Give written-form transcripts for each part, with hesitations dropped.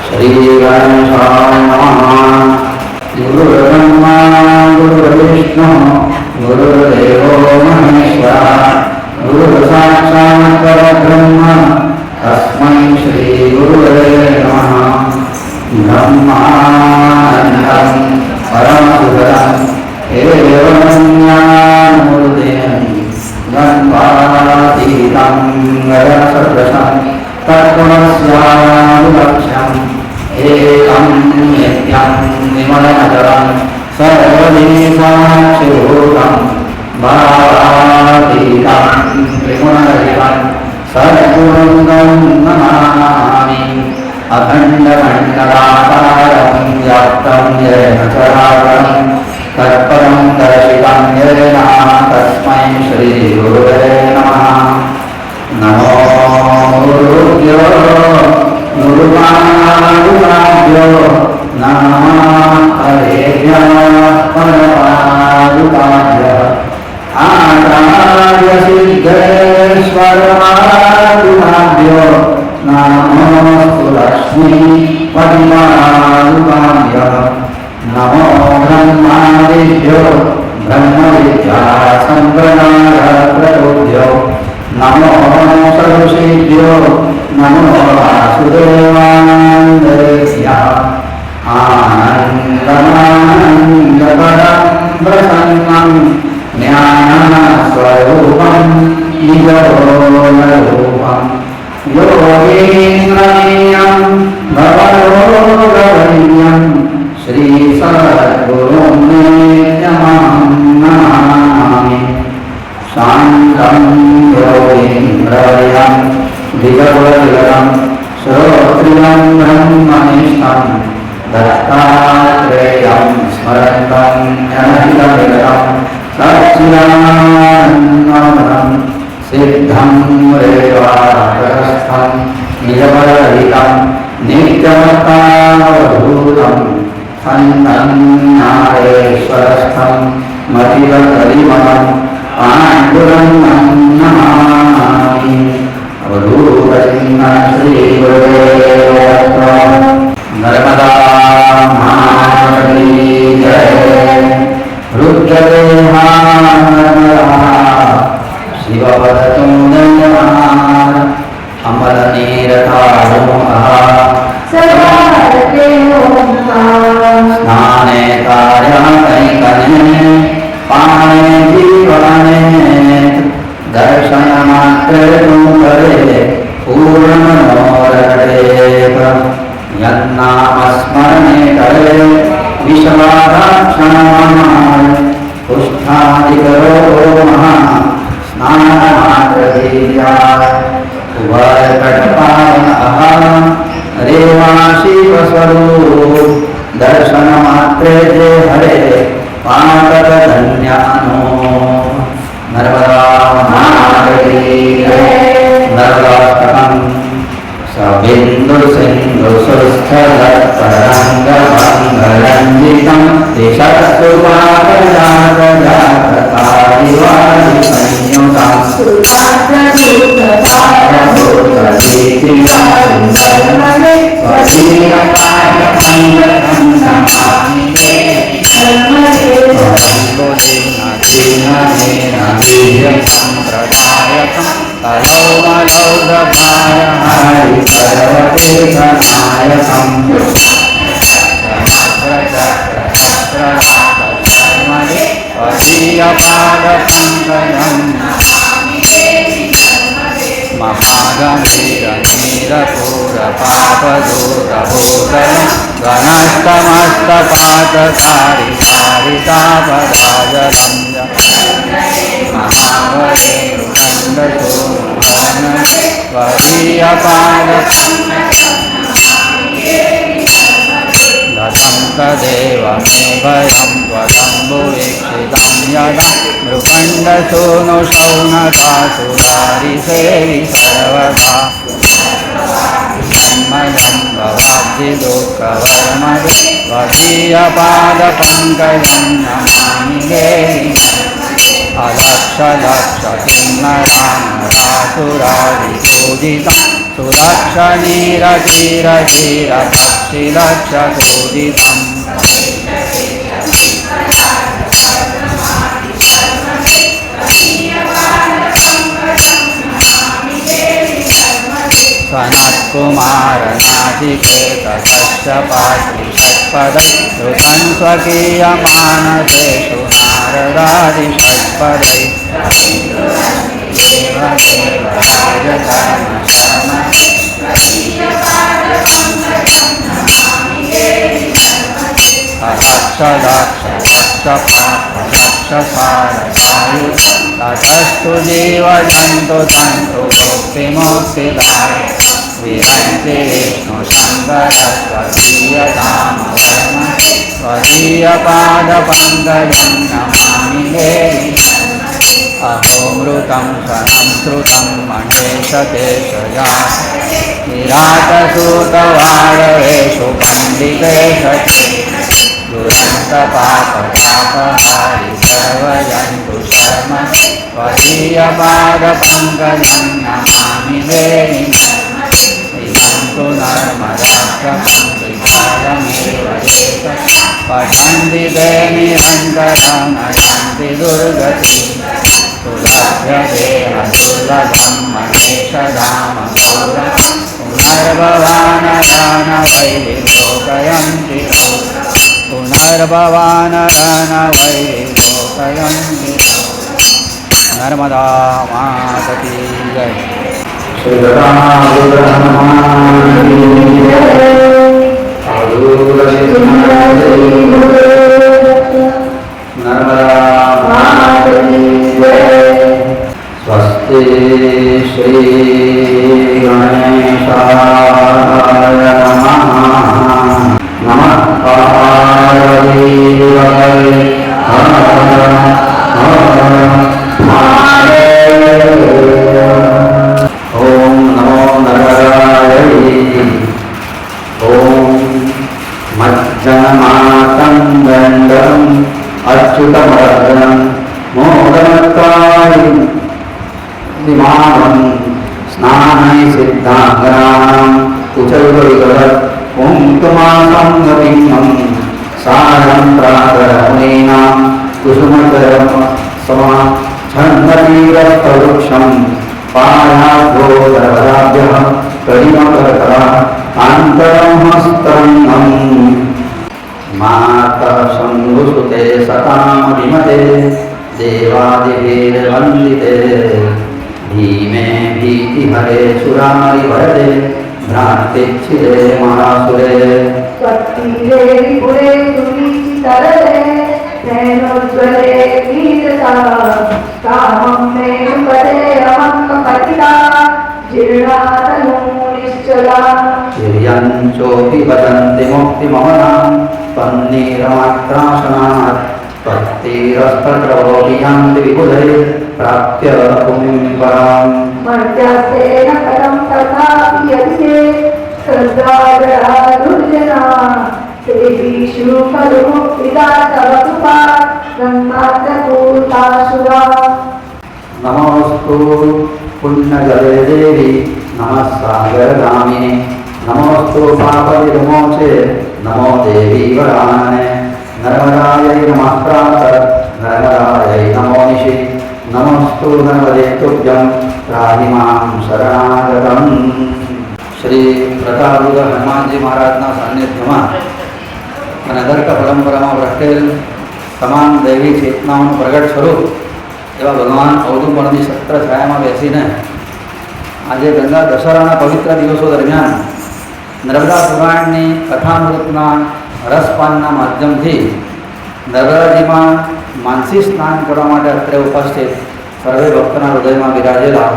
श्रीगणेशाय नमः। गुरुर्ब्रह्मा गुरुर्विष्णु गुरुर्देवो महेश्वरः गुरुर्साक्षात् परब्रह्म तस्मै श्रीगुरवे नमः। ब्रह्मानन्दं परमसुखदं एवं ज्ञानमूर्तिं गन्धातीतं गगनसदृशं तत्त्वमस्यानुलक्ष्यम् एकं नित्यं विमलमचलं सर्वदेशाक्षिभूतं भावातीतं त्रिगुणरहितं सद्गुरुं नमामि। अखण्डमण्डलाकारं व्याप्तं येन चराचरं तत्परं दर्शितं येन तस्मै श्रीगुरवे नमः। नमो गुरुभ्यो गुरुपादुकाभ्यो नमः हरेभ्यः परमादुकाभ्यः आचार्यसिद्धेश्वरपादुकाभ्यो नमोऽस्तु लक्ष्मीपतिपादुकाभ्यः। नमो ब्रह्मादिभ्यो ब्रह्मविद्यासम्प्रदायकृतोभ्यो नमो षडुषीभ्यो नमो वासुदेवानन्देभ्यः। आनन्दमानन्दपदं प्रसन्नं ज्ञानस्वरूपं निजोगरूपं योगीन्द्रनीयं भवरोगवैर्यं श्रीसद्गुरुं नित्यमहं नमामि। शान्तं योगीन्द्रवयं दिगवर्गं श्रोत्रियं ब्रह्मनिष्ठं दत्तात्रेयं स्मरन्तं जनहितविरतं सच्चिदानन्दं सिद्धं रेवाकरस्थं निजबलरहितं नित्यमतावधूतं सन्तं नारेश्वरस्थं मतिवकरिमलं पाण्डुरङ्गं नमामि। अवधूतसिंह श्रीगुरुवे नर्मदा महानदी जय रुद्रदेहा नर्मदा शिवपदतुं दण्डमान अमलनीरतारोमः स्नाने कार्याकैकने पाने जीवने दर्शनमात्रे करे पूर्णमनोरटेत यन्नामस्मरणे करे विश्वादाक्षणमान् पुष्ठादिकरो महा स्नानमात्रधीर्यात् उभयकटपायन अहं रेवाशिवस्वरूप दर्शनमात्रे जे हरे पातकधन्यानो नर्मदा महानदी नर्मदाष्टकं सबिन्दुसिन्धुसुस्थलतरङ्गभङ्गरञ्जितं दिशस्तु संप्रदायकं तलोमलौदभाय हरिसर्वतीर्थनायकं त्वदीयपादपङ्कजं महागम्भीरनीरपूरपापदूरभूतलं घनस्तमस्तपातकारितापदाजलं गतं तदेव मे भयं त्वदम्बुवीक्षितं यदा मृगण्डसूनुशौनकासुरारिसेवि सर्वदा मयं भवाब्धिदुःखवर्मदे त्वदीयपादपङ्कजं नमामि देहि अलक्षलक्षकिन्नरानरासुरादिपूजितं सुरक्षनीरधीरधीरपक्षिलक्षतोदितम् सनत्कुमारनाचिकेतस्य पात्रिषट्पदै ऋतं स्वकीयमानसेषु नारदादिषट्पदै ततस्तु जीवजन्तु तन्तु मुक्तिमुक्तिदाय विहन्ति विष्णुशङ्करस्वदीयधामधर्म स्वदीयपादपङ्कजं नमामि देवि अहोमृतं शनं श्रुतं महेशकेशजा विराटसूतवारवेषु पण्डितेशके दुरन्तपापतापहारि सर्वजन्तु शर्म स्वदीयपादपङ्कजं नमामि देवि इदं तु नर्मदाक्षमन्त्रिकालमेव पठन्ति ते निरन्तरं नयन्ति दुर्गति सुलभ्यदेहदुर्लभं महेशधाम गौरं पुनर्भवानरान वैलोकयन्ति पुनर्भवानरान वैलोकयन्ति नर्मदा मातकी जय स्वस्ति श्री गणेशाय नमः नमः पार्वतीपतये हर हर महादेव ओम नमो नारायणाय ओम मज्जनमातं दण्डं अच्युतमर्दनं मोदनकारि दिमानं स्नानै सिद्धाङ्गनानां कुचैर्विगलत् ॐ तुमासं गतिं सारं प्रातरमुनीनां कुसुमचरं समा छन्दतीरस्तवृक्षं पायाभ्योदराभ्यः करिमकरकरा अन्तरं हस्तरङ्गम् माता शम्भुसुते सतामभिमते देवादिभिर्वन्दिते भीमे भीतिहरे सुरारिभरते भ्रान्तिच्छिदे महासुरे त्वत्तीरे विपुले सुवीचितरले नैनोज्ज्वले कीर्तता कामं मे पदे अमङ्गपतिता जीर्णातनु निश्चला तिर्यञ्चोऽपि वदन्ति मुक्तिममनां त्वन्नीरमात्रासनात् त्वत्तीरस्तत्रवोऽपि यान्ति विबुधैः प्राप्य भूमिं पराम् मर्त्यास्तेन कथं तथापि यदि श्रद्धागरा दुर्जना देवीषु खलु मुक्तिदा तव कृपा ब्रह्मात्रभूतासुरा नमोऽस्तु पुण्यजले देवी नमः सागरगामिने नमोऽस्तु पापविमोचे नमो देवी वरानने नर्मदायै नमः प्रातः नर्मदायै नमो निशि नमोऽस्तु नर्मदे तुभ्यं त्राहि मां शरणागतम् श्री પ્રતાપરુદ્ર હનુમાનજી મહારાજના સાનિધ્યમાં અને દર્ક પરંપરામાં પ્રગટેલ તમામ દૈવી ચેતનાઓનું પ્રગટ સ્વરૂપ એવા ભગવાન અવધૂતપણની છત્ર છાયામાં બેસીને આજે ગંગા દશહરાના પવિત્ર દિવસો દરમિયાન નર્મદા પુરાણની કથામૃતના રસપાનના માધ્યમથી નર્મદાજીમાં માનસી સ્નાન કરવા માટે અત્રે ઉપસ્થિત સર્વે ભક્તના હૃદયમાં બિરાજેલા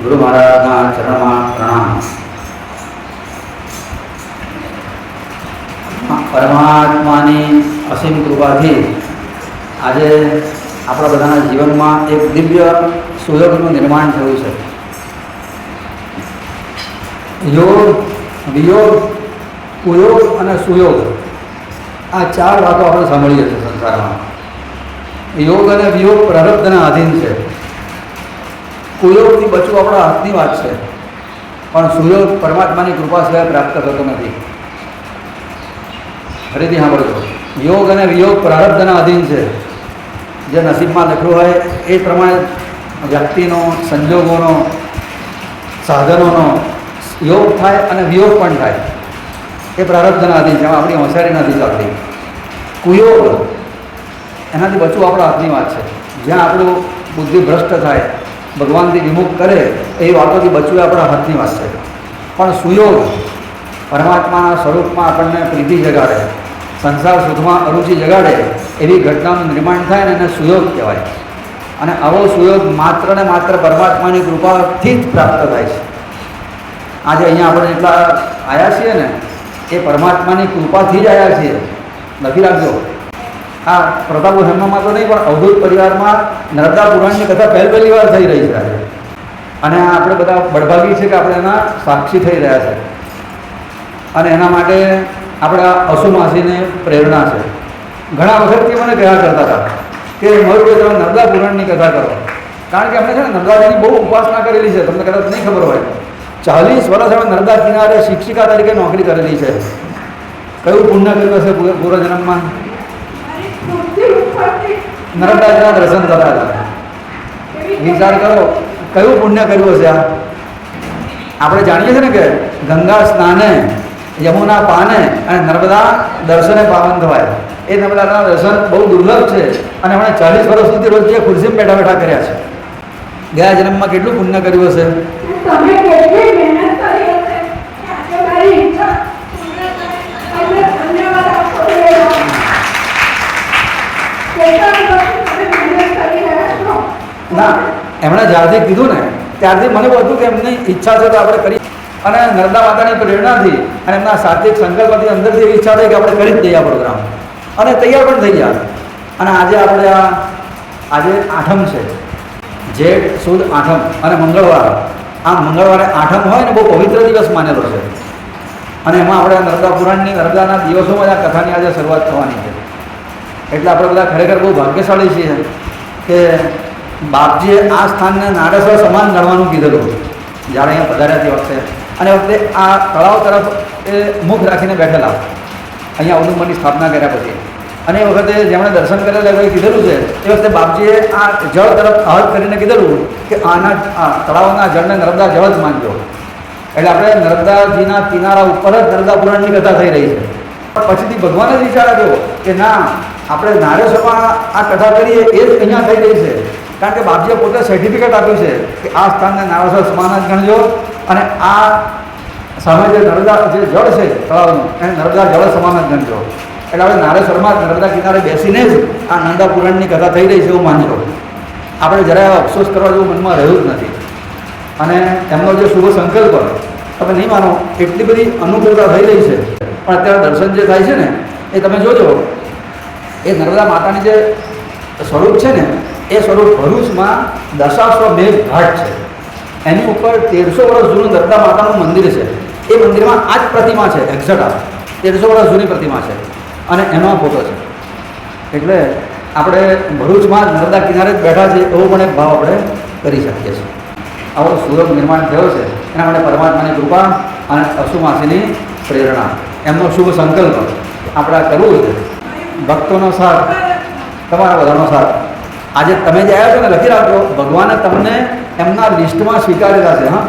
ગુરુ મહારાજના ચરણમાં પ્રણામ. પરમાત્માની અસીમ કૃપાથી આજે આપણા બધાના જીવનમાં એક દિવ્ય સુયોગનું નિર્માણ થયું છે. યોગ, વિયોગ, કુયોગ અને સુયોગ આ ચાર વાતો આપણે સાંભળીએ છીએ સંસારમાં. યોગ અને વિયોગ પ્રારબ્ધના આધીન છે. કુયોગથી બચવું આપણા હાથની વાત છે પણ સુયોગ પરમાત્માની કૃપા સિવાય પ્રાપ્ત થતો નથી. ફરીથી સાંભળજો, યોગ અને વિયોગ પ્રારબ્ધના અધીન છે. જે નસીબમાં લખ્યું હોય એ પ્રમાણે વ્યક્તિનો, સંજોગોનો, સાધનોનો યોગ થાય અને વિયોગ પણ થાય. એ પ્રારબ્ધના અધીન છે, એમાં આપણી હોશિયારી નથી ચાલતી. કુયોગ, એનાથી બચવું આપણા હાથની વાત છે. જ્યાં આપણું બુદ્ધિ ભ્રષ્ટ થાય, ભગવાનથી વિમુખ કરે એ વાતોથી બચવું આપણા હાથની વાત છે. પણ સુયોગ, પરમાત્માના સ્વરૂપમાં આપણને પ્રીતિ જગાડે, સંસાર સુખમાં અરુચિ જગાડે એવી ઘટનાનું નિર્માણ થાય ને એને સુયોગ કહેવાય. અને આવો સુયોગ માત્ર ને માત્ર પરમાત્માની કૃપાથી જ પ્રાપ્ત થાય છે. આજે અહીંયા આપણે જેટલા આવ્યા છીએ ને એ પરમાત્માની કૃપાથી જ આવ્યા છીએ. લખી રાખજો. આ પ્રતાપુ હેમમાં તો નહીં, પણ અવધૂત પરિવારમાં નર્મદા પુરાણની કથા પહેલી વાર થઈ રહી છે આજે. અને આપણે બધા બળભાગી છે કે આપણે એના સાક્ષી થઈ રહ્યા છે. અને એના માટે આપણા અસુમાસીને પ્રેરણા છે. ઘણા વખતથી મને કહ્યા કરતા હતા કે મયુરભાઈ તમે નર્મદા પુરાણની કથા કરો. કારણ કે અમે છે ને નર્મદાજીની બહુ ઉપાસના કરેલી છે. તમને કદાચ નહીં ખબર હોય, 40 વર્ષ અમે નર્મદા કિનારે શિક્ષિકા તરીકે નોકરી કરેલી છે. કયું પુણ્ય કર્યું હશે પૂર્વજન્મમાં? નર્મદાજીના દર્શન થતા હતા. વિચાર કરો કયું પુણ્ય કર્યું હશે. આ આપણે જાણીએ છીએ ને કે ગંગા સ્નાને, યમુના પાને અને નર્મદા દર્શને પાવન થવાય. એ નર્મદાના દર્શન બહુ દુર્લભ છે. અને એમણે 40 વર્ષ સુધી રોજ જે ખુરશીમાં બેઠા બેઠા કર્યા છે. ગયા જન્મમાં કેટલું પુણ્ય કર્યું હશે. તમે કેટલી મહેનત કરી હશે કે આજે મારી ઈચ્છા તમને ધન્યવાદ આપો છો. કેટલા વર્ષથી તમે મહેનત કરી રહ્યા છો. ના, એમણે જ્યારથી કીધું ને ત્યારથી મને એવું હતું કે એમની ઈચ્છા છે તો આપણે કરી. અને નર્મદા માતાની પ્રેરણાથી અને એમના સાત્વિક સંકલ્પથી અંદરથી એવી ઈચ્છા થઈ કે આપણે કરી જ દઈએ આ પ્રોગ્રામ. અને તૈયાર પણ થઈ ગયા. અને આજે આપણે આજે આઠમ છે, જેઠ સુદ આઠમ અને મંગળવાર. આ મંગળવારે આઠમ હોય ને બહુ પવિત્ર દિવસ માનેલો છે. અને એમાં આપણે નર્મદા પુરાણની નર્મદાના દિવસોમાં આ કથાની આજે શરૂઆત થવાની છે. એટલે આપણે બધા ખરેખર બહુ ભાગ્યશાળી છીએ કે બાપજીએ આ સ્થાનને નારેશ્વર સમાન ગણવાનું કીધેલું જ્યારે અહીંયા પધાર્યા તે વખતે. અને વખતે આ તળાવ તરફ એ મુખ રાખીને બેઠેલા અહીંયા અવધૂતની સ્થાપના કર્યા પછી. અને એ વખતે જેમણે દર્શન કરેલા એ કીધેલું છે એ વખતે બાપજીએ આ જળ તરફ હાથ કરીને કીધેલું કે આના આ તળાવના જળને નર્મદા જળ જ માનજો. એટલે આપણે નર્મદાજીના કિનારા ઉપર જ નર્મદા પુરાણની કથા થઈ રહી છે. પણ પછીથી ભગવાને જ વિચાર આવ્યો કે ના, આપણે નારેશ્વરમાં આ કથા કરીએ એ જ અહીંયા થઈ રહી છે. કારણ કે બાપજીએ પોતે સર્ટિફિકેટ આપ્યું છે કે આ સ્થાનને નારેશ્વર સમાન જ ગણજો. અને આ સામે જે નર્મદા જે જળ છે તળાવનું એને નર્મદા જળ સમાન જ ગણજો. એટલે આપણે નારેશ્વરમાં નર્મદા કિનારે બેસીને જ આ નર્મદા પુરાણની કથા થઈ રહી છે એવું માનજો. આપણે જરાય અફસોસ કરવા જેવું મનમાં રહ્યું જ નથી. અને એમનો જે શુભ સંકલ્પ તમે નહીં માનો એટલી બધી અનુકૂળતા થઈ રહી છે. પણ અત્યારે દર્શન જે થાય છે ને એ તમે જોજો, એ નર્મદા માતાની જે સ્વરૂપ છે ને એ સ્વરૂપ ભરૂચમાં દશાશ્વમેઘ ઘાટ છે. એની ઉપર 1300 વર્ષ જૂનું નર્મદા માતાનું મંદિર છે. એ મંદિરમાં આ જ પ્રતિમા છે. એક્ઝેક્ટ 1300 વર્ષ જૂની પ્રતિમા છે અને એનો ફોટો છે. એટલે આપણે ભરૂચમાં નર્મદા કિનારે જ બેઠા છે એવો પણ એક ભાવ આપણે કરી શકીએ છીએ. આવો સુયોગ નિર્માણ થયો છે એના માટે પરમાત્માની કૃપા અને અસુમાસીની પ્રેરણા, એમનો શુભ સંકલ્પ આપણે કરવું છે. ભક્તોનો સાથ, તમારા બધાનો સાથ. આજે તમે જે આવ્યા છો ને લખી રાખજો, ભગવાને તમને એમના લિસ્ટમાં સ્વીકારેલા છે. હા,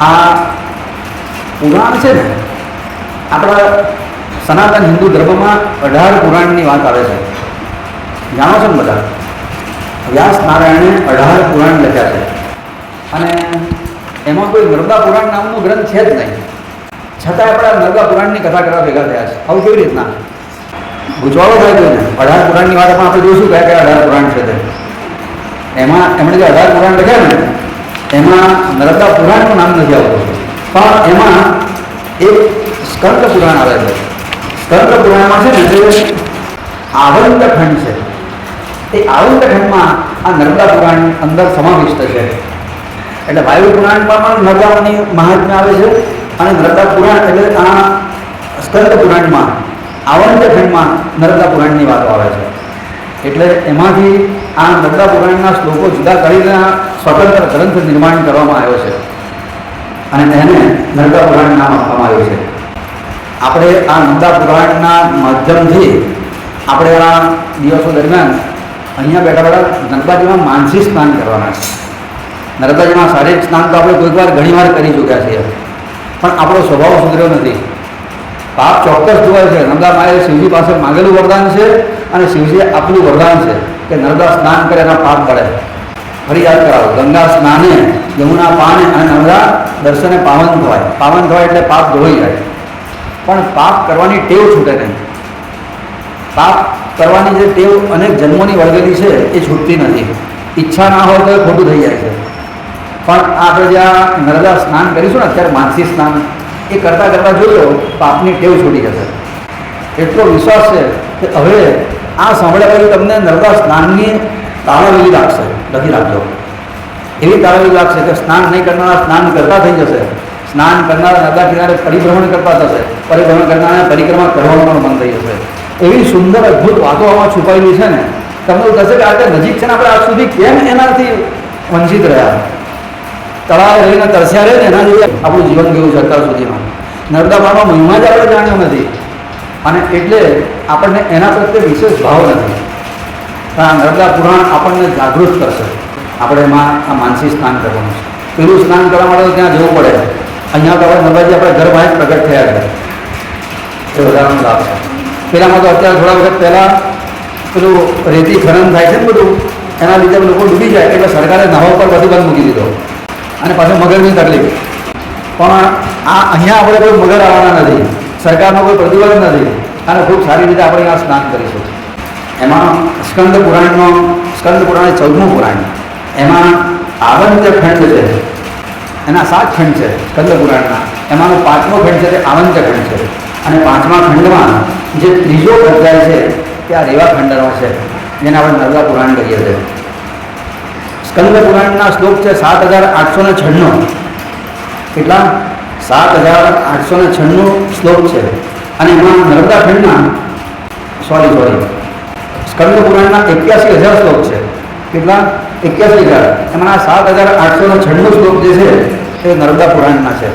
આ પુરાણ છે ને આપણા સનાતન હિન્દુ ધર્મમાં 18 પુરાણની વાત આવે છે. જાણો છો ને બધા? વ્યાસ નારાયણે 18 પુરાણ લખ્યા છે. અને એમાં કોઈ નર્મદા પુરાણ નામનું ગ્રંથ છે જ નહીં. છતાં આપણે નર્મદા પુરાણની કથા કરવા ભેગા થયા છે. આવું કેવી રીતના ગુજવાળો થાય છે ને? 18 પુરાણની વાત આપણે જોઈશું કયા કયા 18 પુરાણ છે તે. એમાં એમણે જે 18 પુરાણ લખ્યા ને એમાં નર્મદા પુરાણનું નામ નથી આવતું, પણ એમાં એક સ્કંદ પુરાણ આવે છે. સ્કંદ પુરાણમાં છે ને જે આવંત ખંડ છે, એ આવંત ખંડમાં આ નર્મદા પુરાણ અંદર સમાવિષ્ટ છે. એટલે વાયુ પુરાણમાં પણ નર્મદાની મહાત્મ્ય આવે છે અને નર્મદા પુરાણ એટલે આ સ્કંદ પુરાણમાં આવંત ખંડમાં નર્મદા પુરાણની વાતો આવે છે. એટલે એમાંથી આ નર્મદા પુરાણના શ્લોકો જુદા કરીને સ્વતંત્ર ગ્રંથ નિર્માણ કરવામાં આવ્યો છે. અને એને નર્મદા પુરાણ નામ આપવામાં આવ્યું છે. આપણે આ નર્મદા પુરાણના માધ્યમથી આપણે આ દિવસો દરમિયાન અહીંયા બેઠા બેઠા નર્મદાજીમાં માનસિક સ્નાન કરવાના છે. નર્મદાજીમાં શારીરિક સ્નાન તો આપણે કોઈક વાર ઘણી વાર કરી ચૂક્યા છીએ, પણ આપણો સ્વભાવ સુધર્યો નથી. પાપ ચોક્કસ જોવાય છે. નર્મદા માએ શિવજી પાસે માંગેલું વરદાન છે અને શિવજીએ આપેલું વરદાન છે કે નર્મદા સ્નાન કરે એના પાપ પડે. ફરી યાદ કરાવો, ગંગા સ્નાને યમુના પાને અને નર્મદા દર્શને પાવન થવાય. પાવન થવાય એટલે પાપ ધોઈ જાય, પણ પાપ કરવાની ટેવ છૂટે નહીં. પાપ કરવાની જે ટેવ અનેક જન્મોની વળગેલી છે એ છૂટતી નથી. ઈચ્છા ના હોય તો એ ખોટું થઈ જાય છે. પણ આપણે જ્યાં નર્મદા સ્નાન કરીશું ને અત્યારે માનસિક સ્નાન એ કરતાં કરતાં જોજો પાપની ટેવ છૂટી જશે. એટલો વિશ્વાસ છે કે હવે આ સાંભળ્યા પછી તમને નર્મદા સ્નાનની તાળાવેલી લાગશે. લખી રાખજો, એવી તાળાવેલી લાગશે કે સ્નાન નહીં કરનારા સ્નાન કરતા થઈ જશે. સ્નાન કરનારા નર્મદા કિનારે પરિભ્રમણ કરતા થશે. પરિભ્રમણ કરનારા પરિક્રમા કરવાનું પણ બંધ થઈ જશે. એવી સુંદર અદ્ભુત વાતો આમાં છુપાયેલી છે ને, તમને એવું થશે કે આપણે નજીક છે ને, આપણે આજ સુધી કેમ એનાથી વંચિત રહ્યા. તળાવે રહીને તરસ્યા રહે ને એના જેવું આપણું જીવન ગયું છે અત્યાર સુધીમાં. નર્મદા પાણીનો મહિમા જ આપણે જાણ્યો નથી અને એટલે આપણને એના પ્રત્યે વિશેષ ભાવ નથી. પણ આ નર્મદા પુરાણ આપણને જાગૃત કરશે. આપણે એમાં આ માનસિક સ્નાન કરવાનું છે. પેલું સ્નાન કરવા માટે ત્યાં જવું પડે. અહીંયા તો આપણે નર્મદાજી આપણે ઘર બહાર પ્રગટ થયા છે, એ વધારાનો લાભ છે. પેલામાં તો અત્યારે થોડા વખત પહેલાં પેલું રેતી ખનન થાય છે ને બધું, એના લીધે લોકો ડૂબી જાય એટલે સરકારે નવા પર પ્રતિબંધ મૂકી દીધો અને પાછું મગરની તકલીફ. પણ આ અહીંયા આપણે કોઈ મગર આવવાના નથી, સરકારનો કોઈ પ્રતિબંધ નથી અને ખૂબ સારી રીતે આપણે આ સ્નાન કરીશું. એમાં સ્કંદ પુરાણ 14મું પુરાણ, એમાં આવંત્ય ખંડ છે. એના 7 ખંડ છે સ્કંદ પુરાણના. એમાંનો 5મો ખંડ છે તે આવંત્ય ખંડ છે અને 5મા ખંડમાં જે ત્રીજો અધ્યાય છે તે આ રેવા ખંડનો છે, જેને આપણે નર્મદા પુરાણ કહીએ છીએ. સ્કંદ પુરાણના શ્લોક છે 7896. કેટલા? 7896 શ્લોક છે. અને એમાં નર્મદા ખંડના સ્કંદ પુરાણના 81,000 શ્લોક છે. કેટલા? 81,000. એમાં 7896 શ્લોક જે છે એ નર્મદા પુરાણના છે.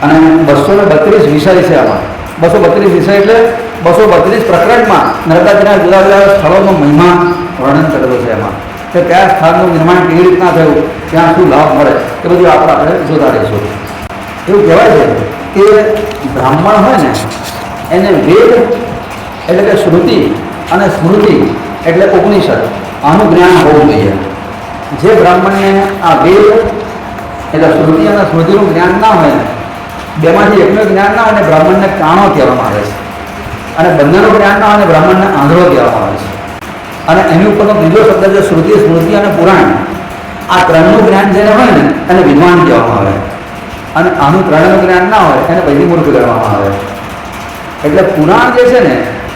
અને 232 વિષય છે આમાં. 232 વિષય એટલે 232 પ્રકરણમાં નર્મદાજીના જુદા જુદા સ્થળોનો મહિમા વર્ણન કરેલો છે. એમાં કે કયા સ્થાનનું નિર્માણ કેવી રીતના થયું, ત્યાં શું લાભ મળે, એ બધું આપણે જોતા રહીશું. એવું કહેવાય છે કે બ્રાહ્મણ હોય ને એને વેદ એટલે કે શ્રુતિ અને સ્મૃતિ એટલે ઉપનિષદ આનું જ્ઞાન હોવું જોઈએ. જે બ્રાહ્મણને આ વેદ એટલે શ્રુતિ અને સ્મૃતિનું જ્ઞાન ના હોય ને, બેમાંથી એકનું જ્ઞાન ના હોય ને, બ્રાહ્મણને કાણો કહેવામાં આવે છે. અને બંનેનું જ્ઞાન ના હોય ને, બ્રાહ્મણને આંધળો કહેવામાં આવે છે. અને એની ઉપરનો બીજો શબ્દ છે શ્રુતિ, સ્મૃતિ અને પુરાણ. આ ત્રણનું જ્ઞાન જેને હોય ને એને વિદ્વાન કહેવામાં આવે. અને આનું ત્રણનું જ્ઞાન ના હોય એને પછી મૂર્ખ કહેવામાં આવે. એટલે પુરાણ જે છે ને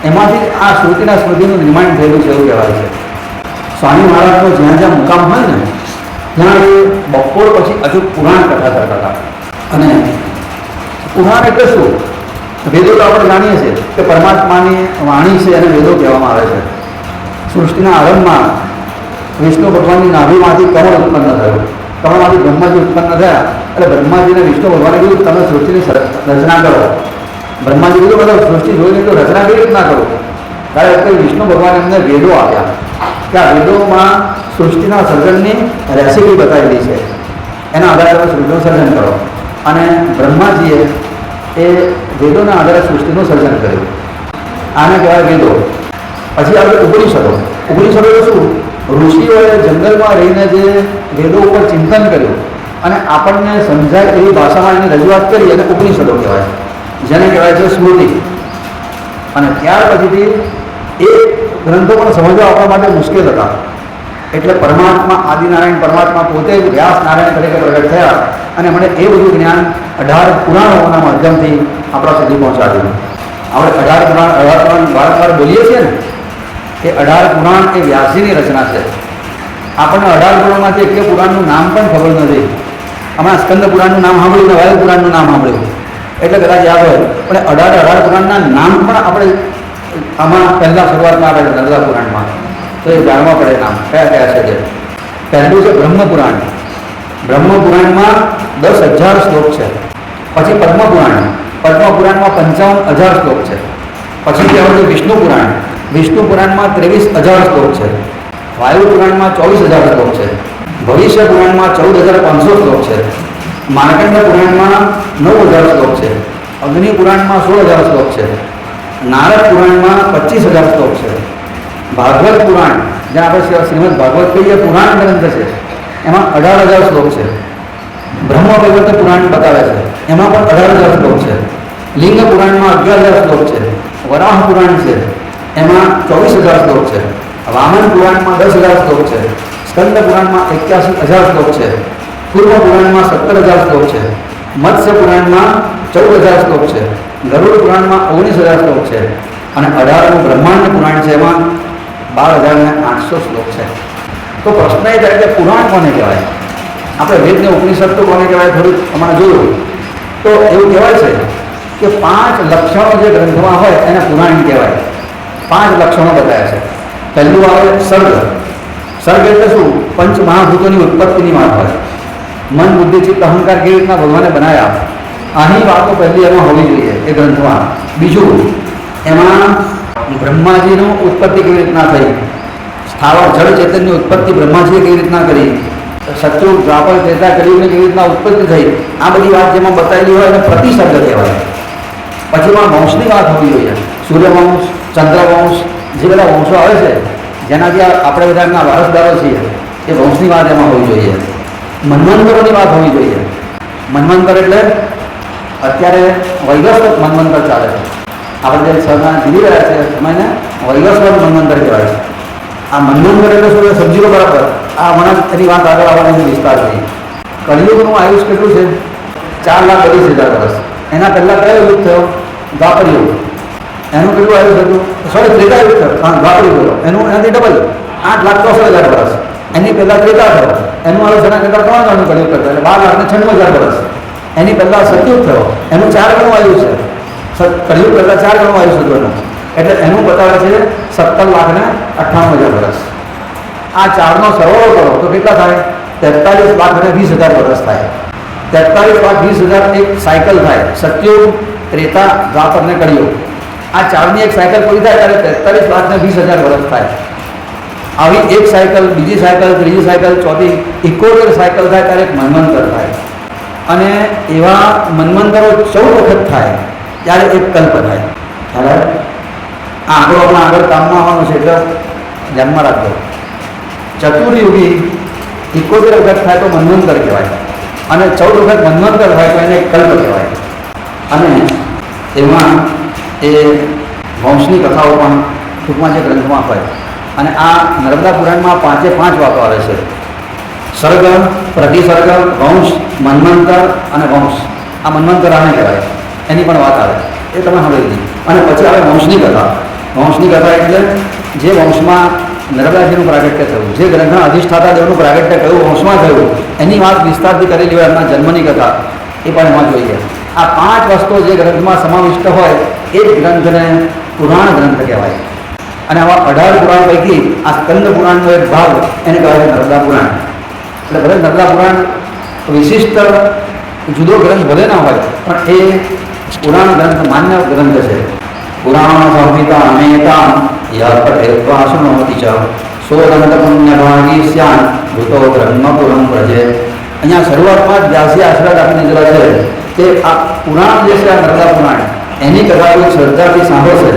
એમાંથી આ શ્રુતિના સ્મૃતિનું નિર્માણ થયેલું છે એવું કહેવાય છે. સ્વામી મહારાજનો જ્યાં જ્યાં મુકામ હોય ને ત્યાં એ બપોર પછી હજુ પુરાણ કથા કરતા હતા. અને પુરાણ એટલે શું? વેદો તો આપણે જાણીએ છીએ કે પરમાત્માની વાણી છે અને વેદો કહેવામાં આવે છે. સૃષ્ટિના આરંભમાં વિષ્ણુ ભગવાનની નાભીમાંથી કમળ ઉત્પન્ન થયું. કમળમાંથી બ્રહ્માજી ઉત્પન્ન થયા એટલે બ્રહ્માજીને વિષ્ણુ ભગવાને કીધું તમે સૃષ્ટિની રચના કરો. બ્રહ્માજી કીધું મતલબ સૃષ્ટિ જોઈને તો રચના કેવી રીતના કરો? કારણ કે વિષ્ણુ ભગવાન એમને વેદો આપ્યા કે આ વેદોમાં સૃષ્ટિના સર્જનની રેસીપી બતાવેલી છે, એના આધારે તમે સૃષ્ટિનું સર્જન કરો. અને બ્રહ્માજીએ એ વેદોના આધારે સૃષ્ટિનું સર્જન કર્યું. આને કહેવાય વેદો. પછી આપણે ઉપનિષદો. ઉપનિષદો તો શું? ઋષિઓએ જંગલમાં રહીને જે વેદો ઉપર ચિંતન કર્યું અને આપણને સમજાય એવી ભાષામાં એની રજૂઆત કરી અને ઉપનિષદો કહેવાય, જેને કહેવાય છે સ્મૃતિ. અને ત્યાર પછીથી એ ગ્રંથો પણ સમજવા આપણા માટે મુશ્કેલ હતા. એટલે પરમાત્મા આદિનારાયણ પરમાત્મા પોતે જ વ્યાસ નારાયણ તરીકે પ્રગટ થયા અને મને એ બધું જ્ઞાન 18 પુરાણોના માધ્યમથી આપણા સુધી પહોંચાડ્યું. આપણે 18 પુરાણ વારંવાર બોલીએ છીએ ને એ 18 પુરાણ એ વ્યાસજીની રચના છે. આપણને 18 પુરાણમાંથી એક પુરાણનું નામ પણ ખબર નથી. હમણાં સ્કંદ પુરાણનું નામ સાંભળ્યું ને વાયુ પુરાણનું નામ સાંભળ્યું એટલે કદાચ યાદ હોય, પણ 18 પુરાણના નામ પણ આપણે આમાં પહેલાં શરૂઆતમાં આવે નર્મદા પુરાણમાં, તો એ જાણવા પડે નામ કયા કયા છે. તે પહેલું છે બ્રહ્મ પુરાણ. બ્રહ્મપુરાણમાં 10,000 શ્લોક છે. પછી પદ્મપુરાણમાં 55,000 શ્લોક છે. પછી કહેવાય વિષ્ણુ પુરાણમાં 23,000 શ્લોક છે. વાયુ પુરાણમાં 24,000 શ્લોક છે. ભવિષ્ય પુરાણમાં 14,500 શ્લોક છે. માર્કંડ પુરાણમાં 9,000 શ્લોક છે. અગ્નિ પુરાણમાં 16,000 શ્લોક છે. નારદ પુરાણમાં 25,000 શ્લોક છે. ભાગવત પુરાણ, જ્યાં આપણે શ્રીમદ ભાગવત કહીએ પુરાણ ગ્રંથ છે, એમાં 18,000 શ્લોક છે. બ્રહ્મવૈવર્ત પુરાણ બતાવે છે, એમાં પણ 18,000 શ્લોક છે. લિંગ પુરાણમાં 11,000 શ્લોક છે. વરાહ પુરાણ છે, એમાં 24,000 શ્લોક છે. વામન પુરાણમાં 10,000 શ્લોક છે. સ્કંદ પુરાણમાં 81,000 શ્લોક છે. પૂર્વ પુરાણમાં 17,000 શ્લોક છે. મત્સ્ય પુરાણમાં 14,000 શ્લોક છે. ગરુડ પુરાણમાં 19,000 શ્લોક છે. અને 18મું બ્રહ્માંડ પુરાણ છે, એમાં 12,800 શ્લોક છે. તો પ્રશ્ન એ થાય કે પુરાણ કોને કહેવાય? આપણે વેદ ને ઉપનિષદ તો કોને કહેવાય થોડુંક હમણાં જોયું, તો એવું કહેવાય છે કે 5 લક્ષણો જે ગ્રંથમાં હોય એને પુરાણ કહેવાય. 5 લક્ષણો બતાવ્યા છે. પહેલું આવે સર્ગ. સર્ગ એટલે શું? પંચ મહાભૂતોની ઉત્પત્તિની વાત હોય. મન, બુદ્ધિ, ચિત્ત, અહંકાર કેવી રીતના ભગવાને બનાવ્યા, આની વાતો પહેલી એમાં હોવી જોઈએ એ ગ્રંથમાં. બીજું, એમાં બ્રહ્માજીનું ઉત્પત્તિ કેવી રીતના થઈ, સ્થાવર જળ ચેતનની ઉત્પત્તિ બ્રહ્માજીએ કેવી રીતના કરી, સત્યુ દ્વાપર ત્રેતા કળિયુગની કેવી રીતના ઉત્પત્તિ થઈ, આ બધી વાત જેમાં બતાવેલી હોય એને પ્રતિસર્ગ કહેવાય. પછી એમાં વંશની વાત હોવી જોઈએ. સૂર્યવંશ, ચંદ્રવંશ, જે બધા વંશો આવે છે જેનાથી આપણે બધા એમના વારસદારો છીએ, એ વંશની વાત એમાં હોવી જોઈએ. મન્વંતરોની વાત હોવી જોઈએ. મન્વંતર એટલે અત્યારે વૈવસ્વત મન્વંતર ચાલે છે. આપણે જે સરના જીવી રહ્યા છે એમાં વૈવસ્વત મન્વંતર કહેવાય છે. આ મન્વંતર એટલે શું? સમજી લો બરાબર. આ હમણાં એની વાત આગળ આવવાની વિસ્તાર થઈ. કલિયુગનું આયુષ કેટલું છે? 4,20,000 વર્ષ. એના પહેલાં કયો યુગ થયો? દ્વાપર યુગ. એનું કેટલું આયુષ હતું? સોરી, ત્રેતા યુગ થયો. હા, દ્વાપર યુગ થયો. એનું એનાથી ડબલ 8,64,000 વર્ષ. એની પહેલાં ત્રેતા થયો, એનું આયુષ એના કરતાં 3 ગણું કલિયુગ કરતા, એટલે 12,96,000 વર્ષ. એની પહેલાં સતયુગ થયો, એનું 4 ગણું આયુષ છે. કલિયુગ કરતાં 4 ગણું આયુષ હતું એનું. એટલે એનું બતાવે છે 17,98,000 વર્ષ. આ 4નો સરવાળો કરો તો કેટલા થાય? 43,20,000 વર્ષ થાય. 43,20,000 એક સાયકલ થાય. સતયુગ, ત્રેતા, દ્વાપર ને કળિયુગ. આ 4ની એક સાયકલ પૂરી થાય ત્યારે 43,20,000 વર્ષ થાય. આવી એક સાયકલ, બીજી સાયકલ, ત્રીજી સાયકલ, ચોથી 71 સાયકલ થાય ત્યારે એક મન્વંતર થાય. અને એવા મન્વંતરો 14 વખત થાય ત્યારે એક કલ્પ થાય. ખ્યાલ આવે? આ આગળ કામમાં આવવાનું છે એટલે ધ્યાનમાં રાખજો. ચતુર્યુગી 71 વખત થાય તો મન્વંતર કહેવાય, અને 14 વખત મન્વંતર થાય તો એને કલ્પ કહેવાય. અને એમાં એ વંશની કથાઓ પણ ટૂંકમાં જે ગ્રંથમાં હોય. અને આ નર્મદા પુરાણમાં 5 વાતો આવે છે. સર્ગ, પ્રતિસર્ગ, વંશ, મન્વંતર અને વંશ. આ મન્વંતર આને કહેવાય, એની પણ વાત આવે, એ તમે સાંભળી. અને પછી આવે વંશની કથા. વંશની કથા એટલે જે વંશમાં નર્મદાજીનું પ્રાગટ્ય થયું, જે ગ્રંથના અધિષ્ઠાતા દેવનું પ્રાગટ્ય કયું વંશમાં થયું, એની વાત વિસ્તારથી કરેલી હોય. એમના જન્મની કથા એ પણ એમાં જોઈએ. આ 5 વસ્તુઓ જે ગ્રંથમાં સમાવિષ્ટ હોય એ જ ગ્રંથને પુરાણ ગ્રંથ કહેવાય. અને આવા 18 પુરાણ પૈકી આ સ્કંદ પુરાણનો એક ભાગ એને કહેવાય છે નર્મદા પુરાણ. એટલે ભલે નર્મદા પુરાણ વિશિષ્ટ જુદો ગ્રંથ ભલે ના હોય, પણ એ પુરાણ ગ્રંથ માન્ય ગ્રંથ છે. પુરાણ સંહિતા અનેતા યથેત્વાસનોતિ ચ સોદંત પુણ્યભાગી સ્યાન ભૂતો બ્રહ્મપુરમ વ્રજે. અહીંયા શરૂઆતમાં જ વ્યાસી આશીર્વાદ આપી દીધેલા છે કે આ પુરાણ જે છે, આ નર્મદા પુરાણ, એની કથા કોઈ શ્રદ્ધાથી સાંભળશે,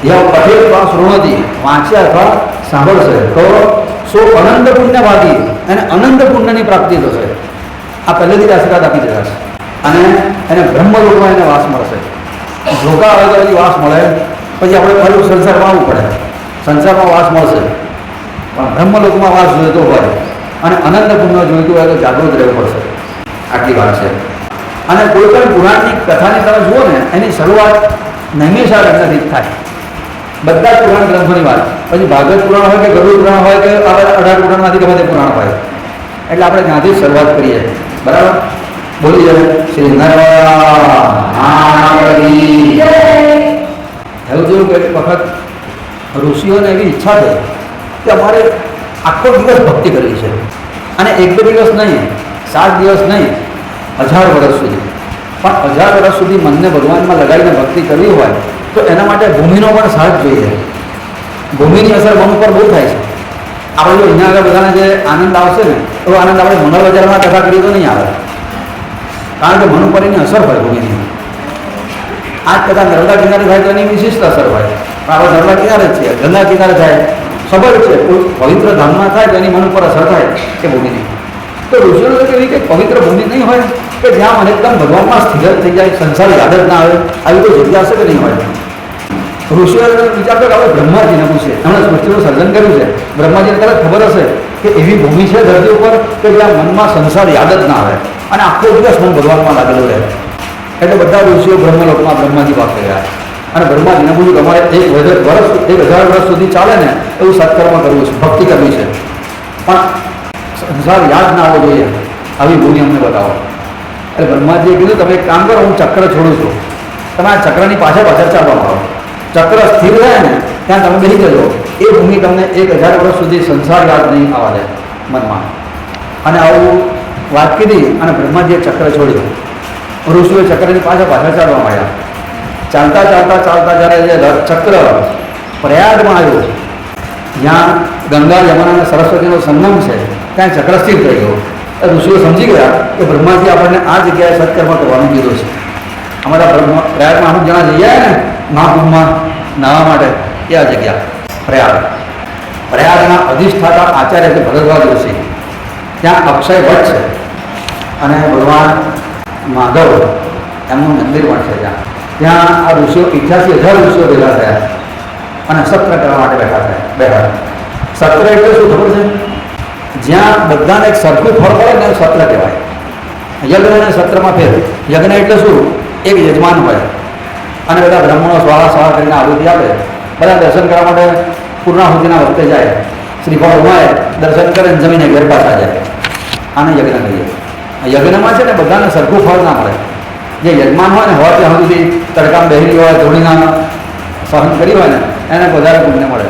યા પઠેત્વા શૃણોતિ, વાંચે અથવા સાંભળશે તો સો અનંત પુણ્યભાગી, અને અનંત પુણ્યની પ્રાપ્તિ થશે. આ પહેલેથી જ આશીર્વાદ આપી દીધા છે. અને એને બ્રહ્મલોકમાં એને વાસ મળશે. જોગા આવે તો એની વાસ મળે, પછી આપણે ફરી સંસારમાં આવવું પડે. સંસારમાં વાસ મળશે, પણ બ્રહ્મલોકમાં વાસ જોઈતો હોય અને અનંત પુણ્ય જોઈતું હોય તો જાગૃત રહેવું પડશે. આટલી વાત છે. અને કોઈ પણ પુરાણની કથાની તમે જુઓ ને, એની શરૂઆત નૈમિષા લગ્નથી જ થાય. બધા જ પુરાણ ગ્રંથોની વાત, પછી ભાગવત પુરાણ હોય કે ગરુડ પુરાણ હોય કે 18 પુરાણમાંથી ગમે તે પુરાણ હોય, એટલે આપણે ત્યાંથી જ શરૂઆત કરીએ. બરાબર? બોલી જાય શ્રી નારાયણ. એવું જોયું કે એક વખત ઋષિઓને એવી ઈચ્છા થઈ કે અમારે આખો દિવસ ભક્તિ કરવી છે, અને 1-2 દિવસ નહીં, 7 દિવસ નહીં, 1000 વર્ષ સુધી. પણ 1000 વર્ષ સુધી મનને ભગવાનમાં લગાવીને ભક્તિ કરવી હોય તો એના માટે ભૂમિનો પણ સાથ જોઈએ. ભૂમિની અસર મન ઉપર બહુ થાય છે. આપણે જો અહીંયા આગળ બધાને જે આનંદ આવશે ને એવો આનંદ આપણે મનોરંજનમાં કથા કરીએ તો નહીં આવે, કારણ કે મન ઉપર એની અસર હોય ભૂમિની. આ જ કથા નર્મદા કિનારે થાય તો એની વિશિષ્ટ અસર હોય. પણ આપણે નર્મદા કિનારે જ છીએ, ગંગા કિનારે થાય ખબર છે, કોઈ પવિત્ર ધામમાં થાય તો એની મન ઉપર અસર થાય કે ભૂમિની. તો ઋષિઓને તો એવી કંઈ પવિત્ર ભૂમિ નહીં હોય કે જ્યાં મને એકદમ ભગવાનમાં સ્થિર થઈ જાય, સંસાર યાદ જ ના આવે, આવી કોઈ જગ્યા હશે કે નહીં હોય. ઋષિઓ વિચારતો કે આપણે બ્રહ્માજીને પૂછે, એમણે સૃષ્ટિનું સર્જન કર્યું છે, બ્રહ્માજીને તરત ખબર હશે કે એવી ભૂમિ છે ધરતી ઉપર કે જ્યાં મનમાં સંસાર યાદ જ ના આવે અને આખો દિવસ મન ભગવાનમાં લાગેલું રહે. એટલે બધા ઋષિઓ બ્રહ્મલોકમાં બ્રહ્માજી પાસે ગયા અને બ્રહ્માજીને પૂછ્યું કે અમારે 1000 વર્ષ સુધી ચાલે ને એવું સત્કર્મ કરવું છે, ભક્તિ કરવી છે, પણ સંસાર યાદ ના આવવો જોઈએ, આવી ભૂમિ અમને બતાવો. એટલે બ્રહ્માજીએ કીધું તમે એક કામ કરો, હું ચક્ર છોડું છું, તમે આ ચક્રની પાછળ ચાલવા માંડો, ચક્ર સ્થિર રહે ને ત્યાં તમે બેસી જજો, એ ભૂમિ તમને 1000 વર્ષ સુધી સંસાર યાદ નહીં આવવા દે મનમાં. અને આવું વાત કીધી અને બ્રહ્માજીએ ચક્ર છોડ્યું. ઋષિઓએ ચક્રની પાછળ ચાલવા માંડ્યા. ચાલતા જ્યારે જે ચક્ર પ્રયાગમાં આવ્યું, જ્યાં ગંગા યમુના અને સરસ્વતીનો સંગમ છે, ત્યાં ચક્ર સ્થિર થઈ ગયો. ઋષિઓ સમજી ગયા કે બ્રહ્માજી આપણને આ જગ્યાએ સત્કર્મ કરવાનું કીધું છે. અમારા પ્રયાગમાં અમુક જણા જઈ આવ્યા ને મહાકુંભમાં નાહવા માટે, એ આ જગ્યા પ્રયાગના અધિષ્ઠાતા આચાર્ય છે ભરદ્વાજ ઋષિ, ત્યાં અક્ષય વટ છે અને ભગવાન માધવ એમનું મંદિર પણ છે. ત્યાં આ ઋષિઓ 88,000 ઋષિઓ ભેગા થયા અને સત્ર કરવા માટે બેઠા. સત્ર એટલે શું ખબર છે? જ્યાં બધાને એક સરખું ફળ પડે ને સત્ર કહેવાય. યજ્ઞ અને સત્રમાં ફેર. યજ્ઞ એટલે શું? એક યજમાન હોય અને બધા બ્રાહ્મણો સ્વાહા કરીને આહુતિ આપે, બધા દર્શન કરવા માટે પૂર્ણાહુતિના વખતે જાય, શ્રીફળ ઉમાય, દર્શન કરે ને જમીને ઘેર પાછા જાય. આને યજ્ઞ કહીએ. યજ્ઞમાં છે ને બધાને સરખું ફળ ના મળે. જે યજમાન હોય ને હોય ત્યાં સુધી તડકામાં બેસી હોય, ધોળીના સહન કરી હોય ને એને વધારે પુણ્ય મળે.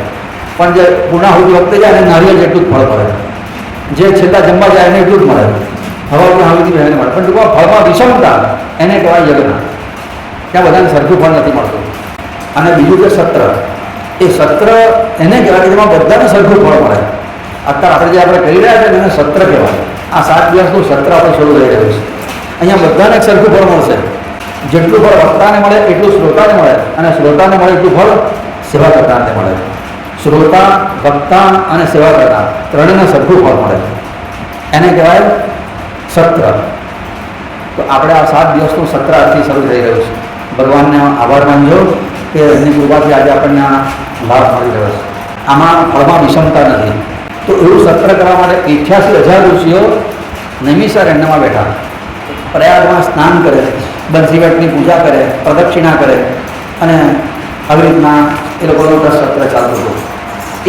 પણ જે પૂર્ણાહુતિ વખતે જાય એને નારિયેળ જેટલું જ ફળ પડે, જે છેલ્લા જમવા જાય એને એટલું જ મળે, હવા હાવીથી બહેને મળે. પણ ટૂંકમાં ફળમાં વિષમતા એને કહેવાય યજ્ઞ. ત્યાં બધાને સરખું ફળ નથી મળતું. અને બીજું કે સત્ર, એ સત્ર એને કહેવાય કે જેમાં બધાને સરખું ફળ મળે. અત્યારે આપણે કરી રહ્યા છીએ એને સત્ર કહેવાય. આ 7 દિવસનું સત્ર આપણે શરૂ થઈ રહ્યું છે. અહીંયા બધાને સરખું ફળ મળશે. જેટલું ફળ વક્તાને મળે એટલું શ્રોતાને મળે, અને શ્રોતાને મળે એટલું ફળ સેવા કરતાને મળે. શ્રોતા, વક્તા અને સેવા કરતા ત્રણેયને સરખું ફળ મળે, એને કહેવાય સત્ર. તો આપણે આ 7 દિવસનું સત્ર આજથી શરૂ થઈ રહ્યું છે. ભગવાનને આભાર માનજો કે એમની કૃપાથી આજે આપણને આ લાભ મળી રહ્યો છે. આમાં ફળમાં વિષમતા નથી. તો એવું સત્ર કરવા માટે 88,000 ઋષિઓ નૈમિષારણ્યમાં બેઠા, પ્રયાગમાં સ્નાન કરે, બંસીવટની પૂજા કરે, પ્રદક્ષિણા કરે અને આવી રીતના એ લોકોનું સત્ર ચાલતું હતું.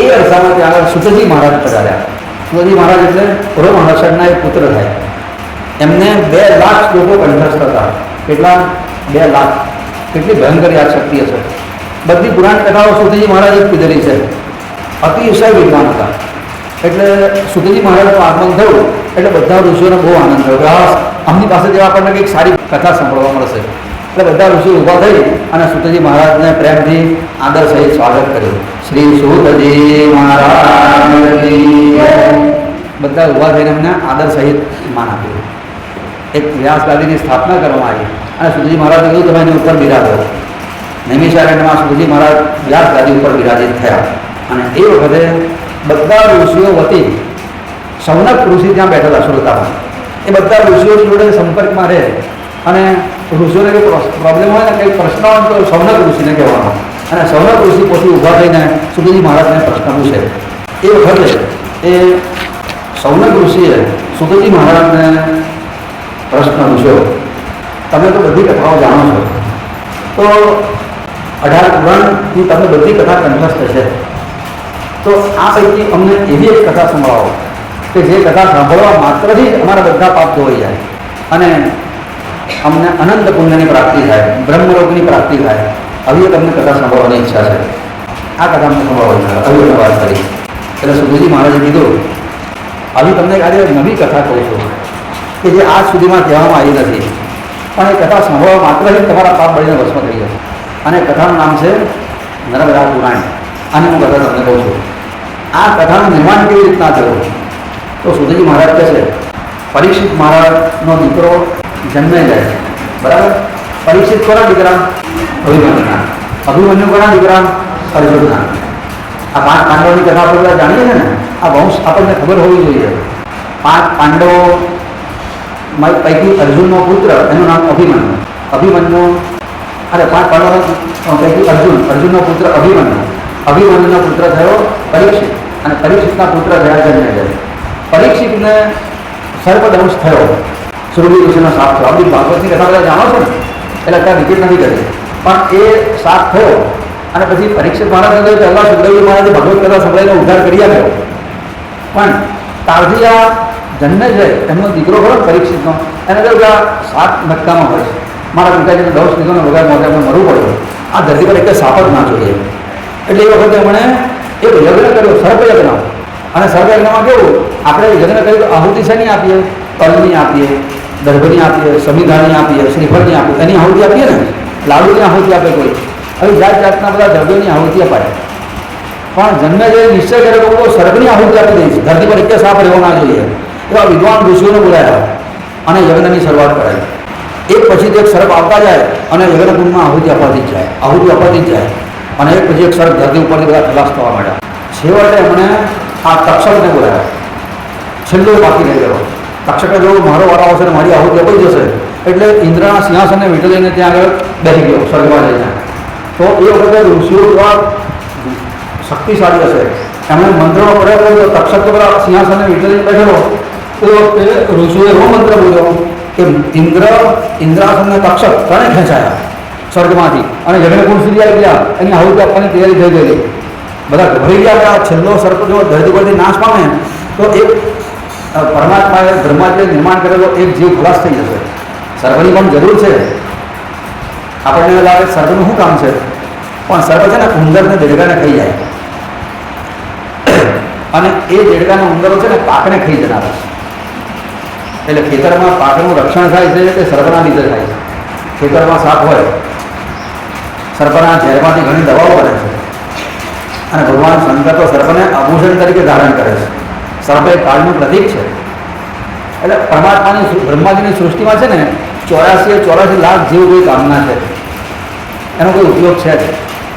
એ અરસામાં ત્યાં આગળ સુતજી મહારાજ પધાર્યા. સુતજી મહારાજ એટલે પૂર્વ મહારાષ્ટ્રના એક પુત્ર થાય. એમને 2 લાખ શ્લોકો કંઠસ્થ હતા. કેટલા? 2 લાખ. કેટલી ભયંકર યાદશક્તિ હશે. બધી પુરાણ કથાઓ સુતજી મહારાજે જ કીધેલી છે. અતિશય વિદ્વાન હતા. એટલે સુતજી મહારાજનું આગમન થયું એટલે બધા ઋષિઓને બહુ આનંદ થયો કે હા, આમની પાસે જેવા આપણને કંઈક સારી કથા સાંભળવા મળશે. એટલે બધા ઋષિઓ ઊભા થઈ અને સુતજી મહારાજને પ્રેમથી આદર સહિત સ્વાગત કર્યું. શ્રી સુતજી મહારાજ બધા ઊભા થઈને એમને આદર સહિત માન આપ્યું. એક વ્યાસ ગાદીની સ્થાપના કરવામાં આવી અને સુતજી મહારાજે કહ્યું તમે એની ઉપર બિરાજો. નૈમિષારણ્યમાં સુતજી મહારાજ વ્યાસ ગાદી ઉપર બિરાજિત થયા. અને એ વખતે બધા ઋષિઓ વતી શૌનક ઋષિ ત્યાં બેઠેલા શ્રોતામાં. એ બધા ઋષિઓની જોડે સંપર્કમાં રહે અને ઋષિઓને કંઈ પ્રોબ્લેમ હોય ને કંઈ પ્રશ્ન હોય તો શૌનક ઋષિને કહેવાનો. અને શૌનક ઋષિ પછી ઊભા થઈને સુતજી મહારાજને પ્રશ્ન પૂછે. એ વખતે એ શૌનક ઋષિએ સુતજી મહારાજને પ્રશ્ન પૂછ્યો, તમે તો બધી કથાઓ જાણો છો, તો 18 પુરાણની તમે બધી કથા કંઠસ્થ છે, તો આ પૈકી અમને એવી એક કથા સંભળાવો કે જે કથા સાંભળવા માત્રથી જ અમારા બધા પાપ ધોઈ જાય અને અમને અનંત પુણ્યની પ્રાપ્તિ થાય, બ્રહ્મલોકની પ્રાપ્તિ થાય. આવી તમને કથા સાંભળવાની ઈચ્છા છે. આ કથા અમને સંભળવાની છે. આવી વાત કરી એટલે સુતજી મહારાજે કીધું આવી તમને આજે નવી કથા કહું છું. કે જે આજ સુધીમાં કહેવામાં આવી નથી, પણ એ કથા સાંભળવા માત્રથી તમારા પાપ બળીને ભસ્મ થઈ જશે. અને કથાનું નામ છે નર્મદા પુરાણ. આની હું કથા તમને કહું છું. આ કથાનું નિર્માણ કેવી રીતના થયું તો સુધીજી મહારાજ કહે છે, પરીક્ષિત મહારાજનો દીકરો જન્મે જાય, બરાબર. પરીક્ષિત કોના દીકરા? અભિમન્યુના. અભિમન્યુ કોના દીકરા? અર્જુનના. આ 5 પાંડવોની કથા આપણે બધા જાણીએ છીએ ને, આ વંશ આપણને ખબર હોવી જોઈએ. 5 પાંડવો પૈકી અર્જુનનો પુત્ર, એનું નામ અભિમન્યુ. અભિમન્યુ અરે 5 પાંડવો પૈકી અર્જુનનો પુત્ર અભિમન્યુ. અભિમન્યુનો પુત્ર થયો પરીક્ષિત, અને પરીક્ષિતના પુત્ર થયા જન્મેજય. પરીક્ષિતને સર્પદંશ થયો, સુરભી ઋષિનો સાપ થયો. આપણી ભાગવતની કથા બધા જાણો છો ને, એટલે અત્યારે રિપીટ નથી કરી, પણ એ સાપ થયો. અને પછી પરીક્ષિત મહારાજને કહ્યું કે અલ્લાહ સુખદેવજી મહારાજે ભગવત કથા સંભળાવીને ઉદ્ધાર કરી આપ્યો. પણ તારથી આ જન્મેજય એમનો દીકરો ખરો પરીક્ષિતનો, એને કહ્યું કે આ સાપ નક્કામાં હોય છે, મારા પિતાજીને દોષ લીધો ને વગર મોઢામાં મરવું પડ્યું, આ ધરતી પર એક સાપ જ ના જોઈએ. એટલે એ વખતે એમણે એક યજ્ઞ કર્યો, સર્પયજ્ઞ. અને સર્પયજ્ઞમાં કેવું, આપણે યજ્ઞ કરીએ તો આહુતિ શેની આપીએ? તલની આપીએ, દર્ભની આપીએ, સમિધાની આપીએ, શ્રીફળની આપીએ, એની આહુતિ આપીએ ને, લાડુની આહુતિ આપે કોઈ, હવે જાત જાતના બધા દ્રવ્યોની આહુતિ અપાય. પણ જન્મે જે નિશ્ચય કર્યો તો સર્પની આહુતિ આપી દઈશ, ધરતી પર એક સાપ રહેવો ના જોઈએ. એવા વિદ્વાન ઋષિઓને બોલાયા અને યજ્ઞની શરૂઆત કરાવી. એક પછી એક સર્પ આવતા જાય અને યજ્ઞકુંડમાં આહુતિ અપાતી જ જાય. અને એક પછી એક સર્પ ધરતી ઉપરથી બધા ખલાસ થવા માંડ્યા. છેવટે એમણે આ તક્ષકને બોલાવ્યા. છેલ્લો બાકી રહી ગયો. તક્ષકે જો મારો વાળો આવશે ને મારી આહુતિ અપાઈ જશે, એટલે ઇન્દ્રના સિંહાસનને વીંટળીને ત્યાં આગળ બેસી ગયો, સ્વર્ગમાં જઈને. તો એ વખતે ઋષિઓ એવા શક્તિશાળી હશે, એમણે મંત્રનો પ્રયોગ કર્યો. તક્ષક તો પેલા સિંહાસનને વીંટળીને બેઠેલો. એ વખતે ઋષિએ એવો મંત્ર બોલ્યો કે ઇન્દ્રાસનને તક્ષક ત્રણે ખેંચાયા સ્વર્ગમાંથી અને યજ્ઞકુંડ સુધી આવી ગયા. એની આહુતિ આપવાની તૈયારી થઈ ગયેલી. બધા ગભરાઈ ગયા કે આ છેલ્લો સર્પ જો ધરતી પરથી નાશ પામે તો એક પરમાત્માએ બ્રહ્માજીએ નિર્માણ કરેલો એક જીવ ખલાસ થઈ જશે. સર્પની પણ જરૂર છે. આપણને લાગે સર્પનું શું કામ છે, પણ સર્પ છે ને ઉંદરને દેડકાને ખાઈ જાય, અને એ દેડકાના ઉંદરો છે ને પાકને ખાઈ જનાર. એટલે ખેતરમાં પાકનું રક્ષણ થાય છે તે સર્પના લીધે થાય છે. ખેતરમાં સાપ હોય, સર્પના ઝેરમાંથી ઘણી દવાઓ બને છે, અને ભગવાન શંકર તો સર્પને આભૂષણ તરીકે ધારણ કરે છે. સર્પ એ કાળનું પ્રતીક છે. એટલે પરમાત્માની બ્રહ્માજીની સૃષ્ટિમાં છે ને 84 લાખ જીવ કોઈ કામના છે, એનો કોઈ ઉપયોગ છે જ.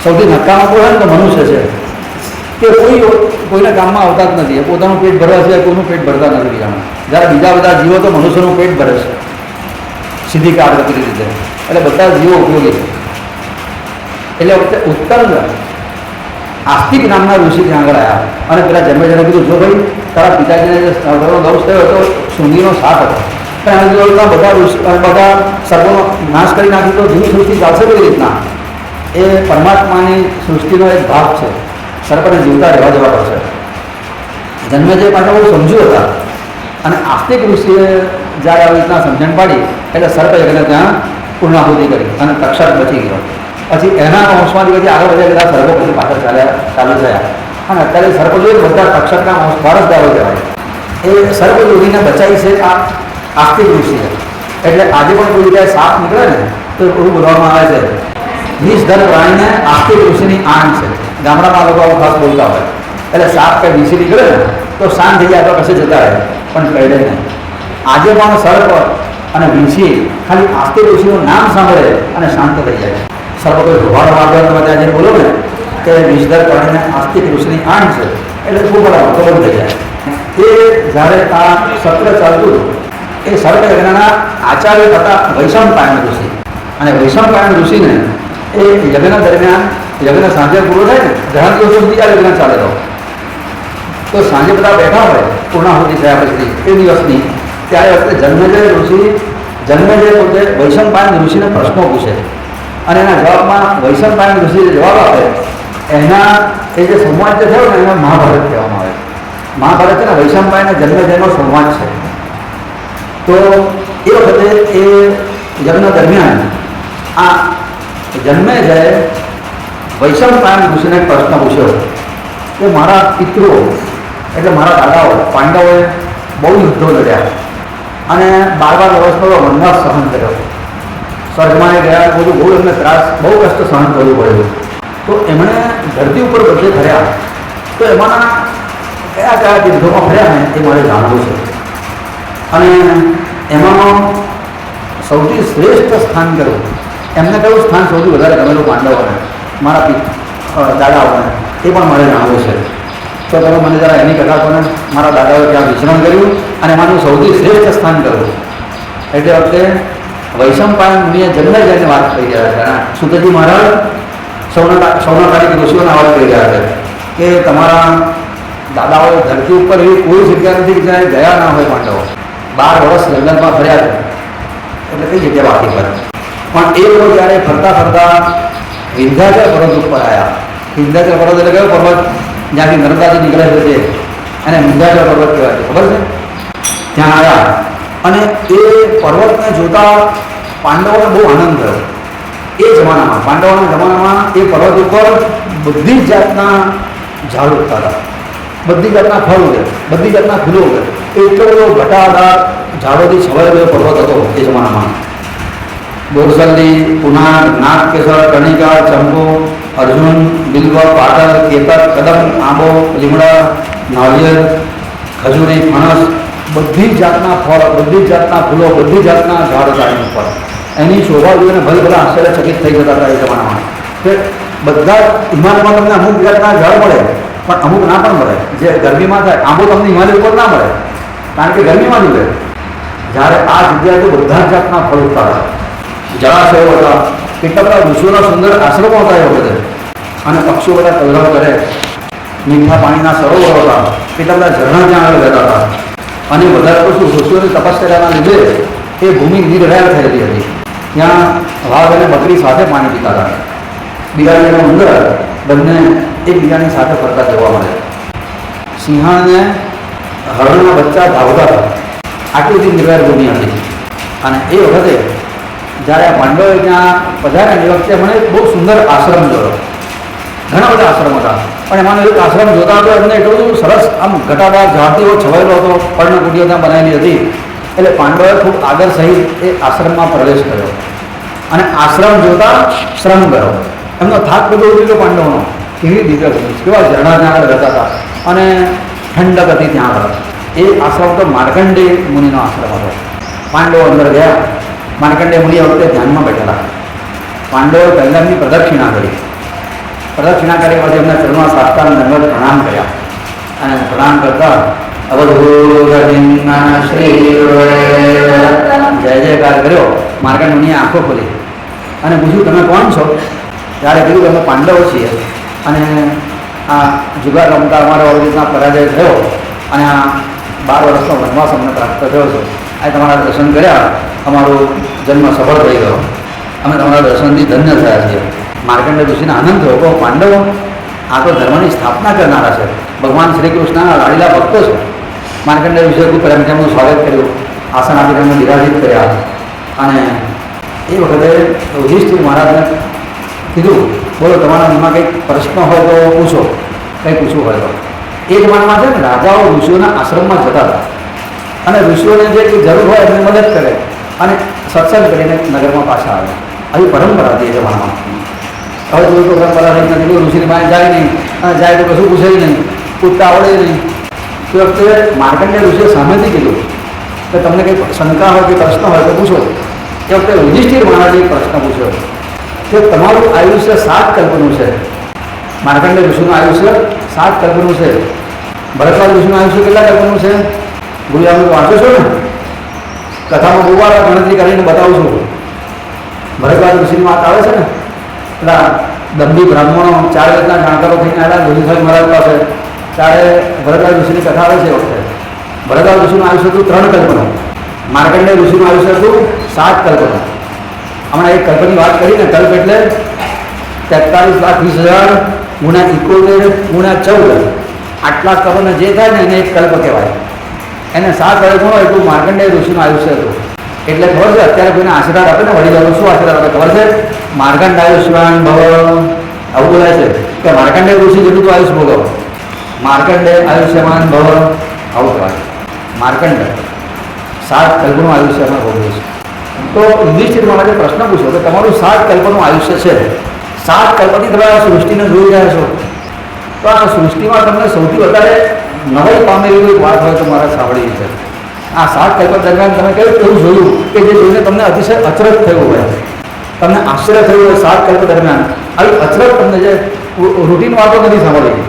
સૌથી નકામા કોઈ હોય ને તો મનુષ્ય છે, કે કોઈના કામમાં આવતા જ નથી. એ પોતાનું પેટ ભરવા સિવાય કોઈનું પેટ ભરતા નથી બીજાનું. જ્યારે બીજા બધા જીવો તો મનુષ્યનું પેટ ભરે છે સીધી કારકર્દી રીતે. એટલે બધા જીવો ઉપયોગી છે. એટલે વખતે ઉત્તંગ આસ્તિક નામના ઋષિ ત્યાં આગળ આવ્યા અને પેલા જન્મેજયને કીધું, જો ભાઈ તારા પિતાજીને જે સર્પનો દંશ થયો હતો સૂંઘીનો સાપ હતો, પણ એને કીધું બધા સર્પોનો નાશ કરી નાખી તો જૂની સૃષ્ટિ ચાલશે કઈ રીતના? એ પરમાત્માની સૃષ્ટિનો એક ભાગ છે. સર્પને જીવતા રહેવા જવા પડશે. જન્મેજય પાછા બહુ સમજુ હતા, અને આસ્તિક ઋષિએ જ્યારે આવી રીતના સમજણ પાડી એટલે સર્પયજ્ઞને ત્યાં પૂર્ણાહુતિ કરી અને તક્ષક બચી ગયો. પછી એના વંશમાંથી પછી આગળ વધ્યા બધા સર્પો પછી પાછળ ચાલુ થયા, અને અત્યારે સર્પ જોઈએ બધા તક્ષકના વંશ વારસદારો કહેવાય. એ સર્પ યોગીને બચાવી છે આ આસ્તિક ઋષિએ. એટલે આજે પણ કોઈ જગ્યાએ સાપ નીકળે ને તો એવું બોલવામાં આવે છે, વિષધર પ્રાણીને આસ્તિક ઋષિની આણ છે. ગામડામાં લોકો આવું ખાસ બોલતા હોય. એટલે સાપ કંઈ વિષી નીકળે ને તો શાંત થઈ જાય, તો કશે જતા રહે, પણ કહે નહીં. આજે પણ સર્પ અને વિષી ખાલી આસ્તિક ઋષિનું નામ સાંભળે અને શાંત થઈ જાય. સર્પ કોઈ ભગવાન વાપરવા ત્યાં જે બોલો ને કે વિષધર પ્રાણીને આસ્તિક ઋષિની આણ છે, એટલે ખૂબ બધા તો બંધ થઈ જાય. એ જ્યારે આ સત્ર ચાલતું એ સર્પયજ્ઞના આચાર્ય હતા વૈશંપાયન ઋષિ. અને વૈશંપાયન ઋષિને એ યજ્ઞ દરમિયાન યજ્ઞ સાંજે પૂરો થાય ને, ઘણા દિવસો સુધી આ યજ્ઞ ચાલે તો સાંજે બધા બેઠા હોય પૂર્ણાહુતિ થયા પછી એ દિવસની, ત્યારે વખતે જન્મેજય પોતે વૈશંપાયન ઋષિને પ્રશ્નો પૂછે અને એના જવાબમાં વૈશંપાયન ઋષિ જવાબ આપે. એના એ જે સંવાદ જે થયો ને એને મહાભારત કહેવામાં આવે. મહાભારત છે ને વૈશંપાયન અને જન્મેજયનો સંવાદ છે. તો એ વખતે એ યજ્ઞ દરમિયાન આ જન્મેજય વૈશંપાયન ઋષિને પ્રશ્ન પૂછ્યો કે મારા પિતૃઓ એટલે મારા દાદાઓ પાંડવોએ બહુ યુદ્ધો લડ્યા, અને 12 વર્ષનો વનવાસ સહન કર્યો. સ્વર્ગમાં ગયા, બધું બહુ એમને ત્રાસ, બહુ કષ્ટ સહન કરવું પડ્યું. તો એમણે ધરતી ઉપર બધે ફર્યા. તો એમાંના કયા કયા તીર્થોમાં ફર્યા ને એ મારે જાણવું છે. અને એમાં સૌથી શ્રેષ્ઠ સ્થાન કયું, એમને કયું સ્થાન સૌથી વધારે ગમેલું પાંડવોને, મારા દાદાઓને, એ પણ મારે જાણવું છે. તો તમે મને જરા એની કથા કહો ને. મારા દાદાઓએ ત્યાં વિચરણ કર્યું અને એમાંનું સૌથી શ્રેષ્ઠ સ્થાન કર્યું. એટલે વખતે વૈશંપાયન મુનિએ જન્મે જઈને વાત કરી રહ્યા છે. સુતજી મહારાજ સૌનકાલિક ઋષિઓને વાત કરી રહ્યા છે કે તમારા દાદાઓએ ધરતી ઉપર એવી કોઈ જગ્યા નથી જ્યાં ગયા ના હોય પાંડવો. 12 વર્ષ જંગલમાં ફર્યા છે, એટલે કઈ જગ્યા બાકી પર. પણ એ લોકો જ્યારે ફરતા ફરતા વિંધ્યાચલ પર્વત ઉપર આવ્યા. વિંધ્યાચલ પર્વત એટલે કયો પર્વત? જ્યાંથી નર્મદાજી નીકળે છે તે, અને વિંધ્યાચલ પર્વત કહેવાય છે, ખબર છે? ત્યાં આવ્યા અને એ પર્વતને જોતા પાંડવોને બહુ આનંદ થયો. એ જમાનામાં, પાંડવોના જમાનામાં એ પર્વત ઉપર બધી જ જાતના ઝાડ ઉગતા હતા, બધી જાતના ફળ ઉગે, બધી જાતના ફૂલો ઉગે. એટલો બધો ઘટાદાર ઝાડોથી છવાયેલો પર્વત હતો એ જમાનામાં. બોરસલ્લી, પુનાર, નાગકેસર, કણિકા, ચંપો, અર્જુન, બિલ્વ, પાટલ, કેતર, કદમ, આંબો, લીમડા, નાળિયેર, ખજૂરી, ફણસ, બધી જાતના ફળ, બધી જાતના ફૂલો, બધી જાતના ઝાડ હતા એની ઉપર. એની શોભા જોઈને ભલે ભલે આશ્ચર્યચકિત થઈ જતા હતા એ જમાનામાં. કે બધા હિમાલયમાં તમને અમુક જાતના ઝાડ મળે, પણ અમુક ના પણ મળે. જે ગરમીમાં થાય, આંબો તમને હિમાલય ઉપર ના મળે, કારણ કે ગરમીમાં જ ઉગે. જ્યારે આ જગ્યાએ તો બધા જ જાતના ફળ ઉગતા હતા, જળાશયો હતા, કેટલા બધા ઋષિઓના સુંદર આશ્રમો હતા એ વખતે. અને પક્ષીઓ બધા કલરવ કરે, મીઠા પાણીના સરોવરો હતા, કેટલા બધા ઝરણા ત્યાં આગળ રહેતા હતા. અને વધારે પડતું ઋષિઓની તપશ્ચર્યાના લીધે એ ભૂમિ નિર્વૈર થયેલી હતી. ત્યાં વાઘ અને બકરી સાથે પાણી પીતા હતા. બિલાડી અને ઉંદર બંને એકબીજાની સાથે ફરતા જોવા મળે. સિંહણને હરણના બચ્ચા ધાવતા હતા. આટલી બધી નિર્વૈર ભૂમિ હતી. અને એ વખતે જ્યારે પાંડવોએ ત્યાં પધાર્યા એ વખતે મને બહુ સુંદર આશ્રમ જોયો. ઘણા બધા આશ્રમ હતા, પણ એમાંનો એક આશ્રમ જોતા હતો એમને એટલું બધું સરસ આમ ઘટાદાર ઝાડથી એવો છવાયેલો હતો, પર્ણકુટીઓ ત્યાં બનાવેલી હતી. એટલે પાંડવોએ ખૂબ આદર સહિત એ આશ્રમમાં પ્રવેશ કર્યો અને આશ્રમ જોતા શ્રમ કર્યો. એમનો થાક બધો ઉતરી ગયો પાંડવોનો. કેવી દિવ્ય ભૂમિ, કેવા ઝરણા ત્યાં આગળ રહેતા હતા અને ઠંડક હતી ત્યાં આગળ. એ આશ્રમ તો માર્કંડેય મુનિનો આશ્રમ હતો. પાંડવો અંદર ગયા. માર્કંડેય મુનિ વખતે ધ્યાનમાં બેઠેલા. પાંડવોએ પહેલાં એમની પ્રદક્ષિણા કરી. પ્રદક્ષિણા કરી પછી એમના ચરણમાં સાષ્ટાંગ દંડવત પ્રણામ કર્યા. અને પ્રણામ કરતા જય જયકાર કર્યો. માર્કંડ મુનિએ આંખો ખોલી અને પૂછ્યું, તમે કોણ છો? ત્યારે કીધું અમે પાંડવો છીએ અને આ જુગાર રમતા અમારો આવી રીતના પરાજય થયો અને આ 12 વર્ષનો વનવાસ અમને પ્રાપ્ત થયો છે. આ તમારા દર્શન કર્યા, અમારો જન્મ સફળ થઈ ગયો, અમે તમારા દર્શનથી ધન્ય થયા છીએ. માર્કંડેય ઋષિને આનંદ થયો કે પાંડવો આ તો ધર્મની સ્થાપના કરનારા છે, ભગવાન શ્રી કૃષ્ણના લાડીલા ભક્તો છે. માર્કંડેય ઋષિએ ખૂબ પ્રેમથી એમનું સ્વાગત કર્યું, આસન આપીને એમને બિરાજિત કર્યા. અને એ વખતે યુધિષ્ઠિર મહારાજને કીધું, બોલો તમારા મનમાં કંઈક પ્રશ્ન હોય તો પૂછો, કંઈ પૂછવું હોય તો. એ જમાનામાં છે ને રાજાઓ ઋષિઓના આશ્રમમાં જતા હતા અને ઋષિઓને જે કંઈ જરૂર હોય એમને મદદ કરે અને સત્સંગ કરીને નગરમાં પાછા આવે. આવી પરંપરા હતી એ જમાનામાં. હવે કોઈ પરંપરા રહી નથી, ઋષિની પાસે જાય નહીં અને જાય તો કશું પૂછે નહીં, પૂછતા આવડે નહીં. તે વખતે માર્કંડેય ઋષિએ સામેથી કીધું કે તમને કંઈ શંકા હોય કે પ્રશ્ન હોય તો પૂછો. એ વખતે યુધિષ્ઠિર મહારાજે એક પ્રશ્ન પૂછ્યો કે તમારું આયુષ્ય 7 કલ્પનું છે. માર્કંડેય ઋષિનું આયુષ્ય 7 કલ્પનું છે. ભરતવાજ ઋષિનું આયુષ્ય કેટલા કલ્પનું છે? ગુરુયાનું વાંચો છો ને, કથામાં બહુ વાર ગણતરી કરીને બતાવું છું. ભરતવાજ ઋષિની વાત આવે છે ને, પેલા દંભી બ્રાહ્મણો 4 વેદના જાણકારો થઈને આવ્યા ગુરુસાહેબ મહારાજ પાસે. ત્યારે ભરતવાજ ઋષિની કથા આવે છે. એ વખતે ભરતવાજ ઋષિનું આયુષ્ય હતું 3 કલ્પનું. માર્કંડેય ઋષિનું આયુષ્ય હતું 7 કલ્પનું. હમણાં એક કલ્પની વાત કરીને, કલ્પ એટલે 43,20,000 ગુણ્યા 71 ગુણ્યા 14, આટલા કલ્પને જે થાય ને એને એક કલ્પ કહેવાય. એને 7 કલ્પનો એટલું માર્કંડેય ઋષિનું આયુષ્ય હતું. એટલે ખબર છે અત્યારે કોઈને આશીર્વાદ આપે ને વડીલો શું આશીર્વાદ આપે ખબર છે? માર્કંડાયુષ્માન ભવ, આવું બોલાય છે કે માર્કંડેય ઋષિ જેટલું તો આયુષ બોલો, માર્કંડેય આયુષ્યમાન ભવ, આવું કહેવાય. માર્કંડ 7 કલ્પનું આયુષ્ય અમે ભોગવ્યું છે. તો યુધિષ્ઠિર મહારાજે પ્રશ્ન પૂછ્યો કે તમારું 7 કલ્પનું આયુષ્ય છે, 7 કલ્પથી તમે આ સૃષ્ટિને જોઈ રહ્યા છો, તો આ સૃષ્ટિમાં તમને સૌથી વધારે નવાઈ પામેલી કોઈ વાત હોય તો મારે સાંભળવી છે. આ 7 કલ્પ દરમિયાન તમે કયું એવું જોયું કે જે જોઈને તમને અતિશય અચરજ થયું હોય, તમને આશ્ચર્ય થયું હોય 7 કલ્પ દરમિયાન આવી અચરજ તમને જે રૂટીન વાતો નથી સાંભળી,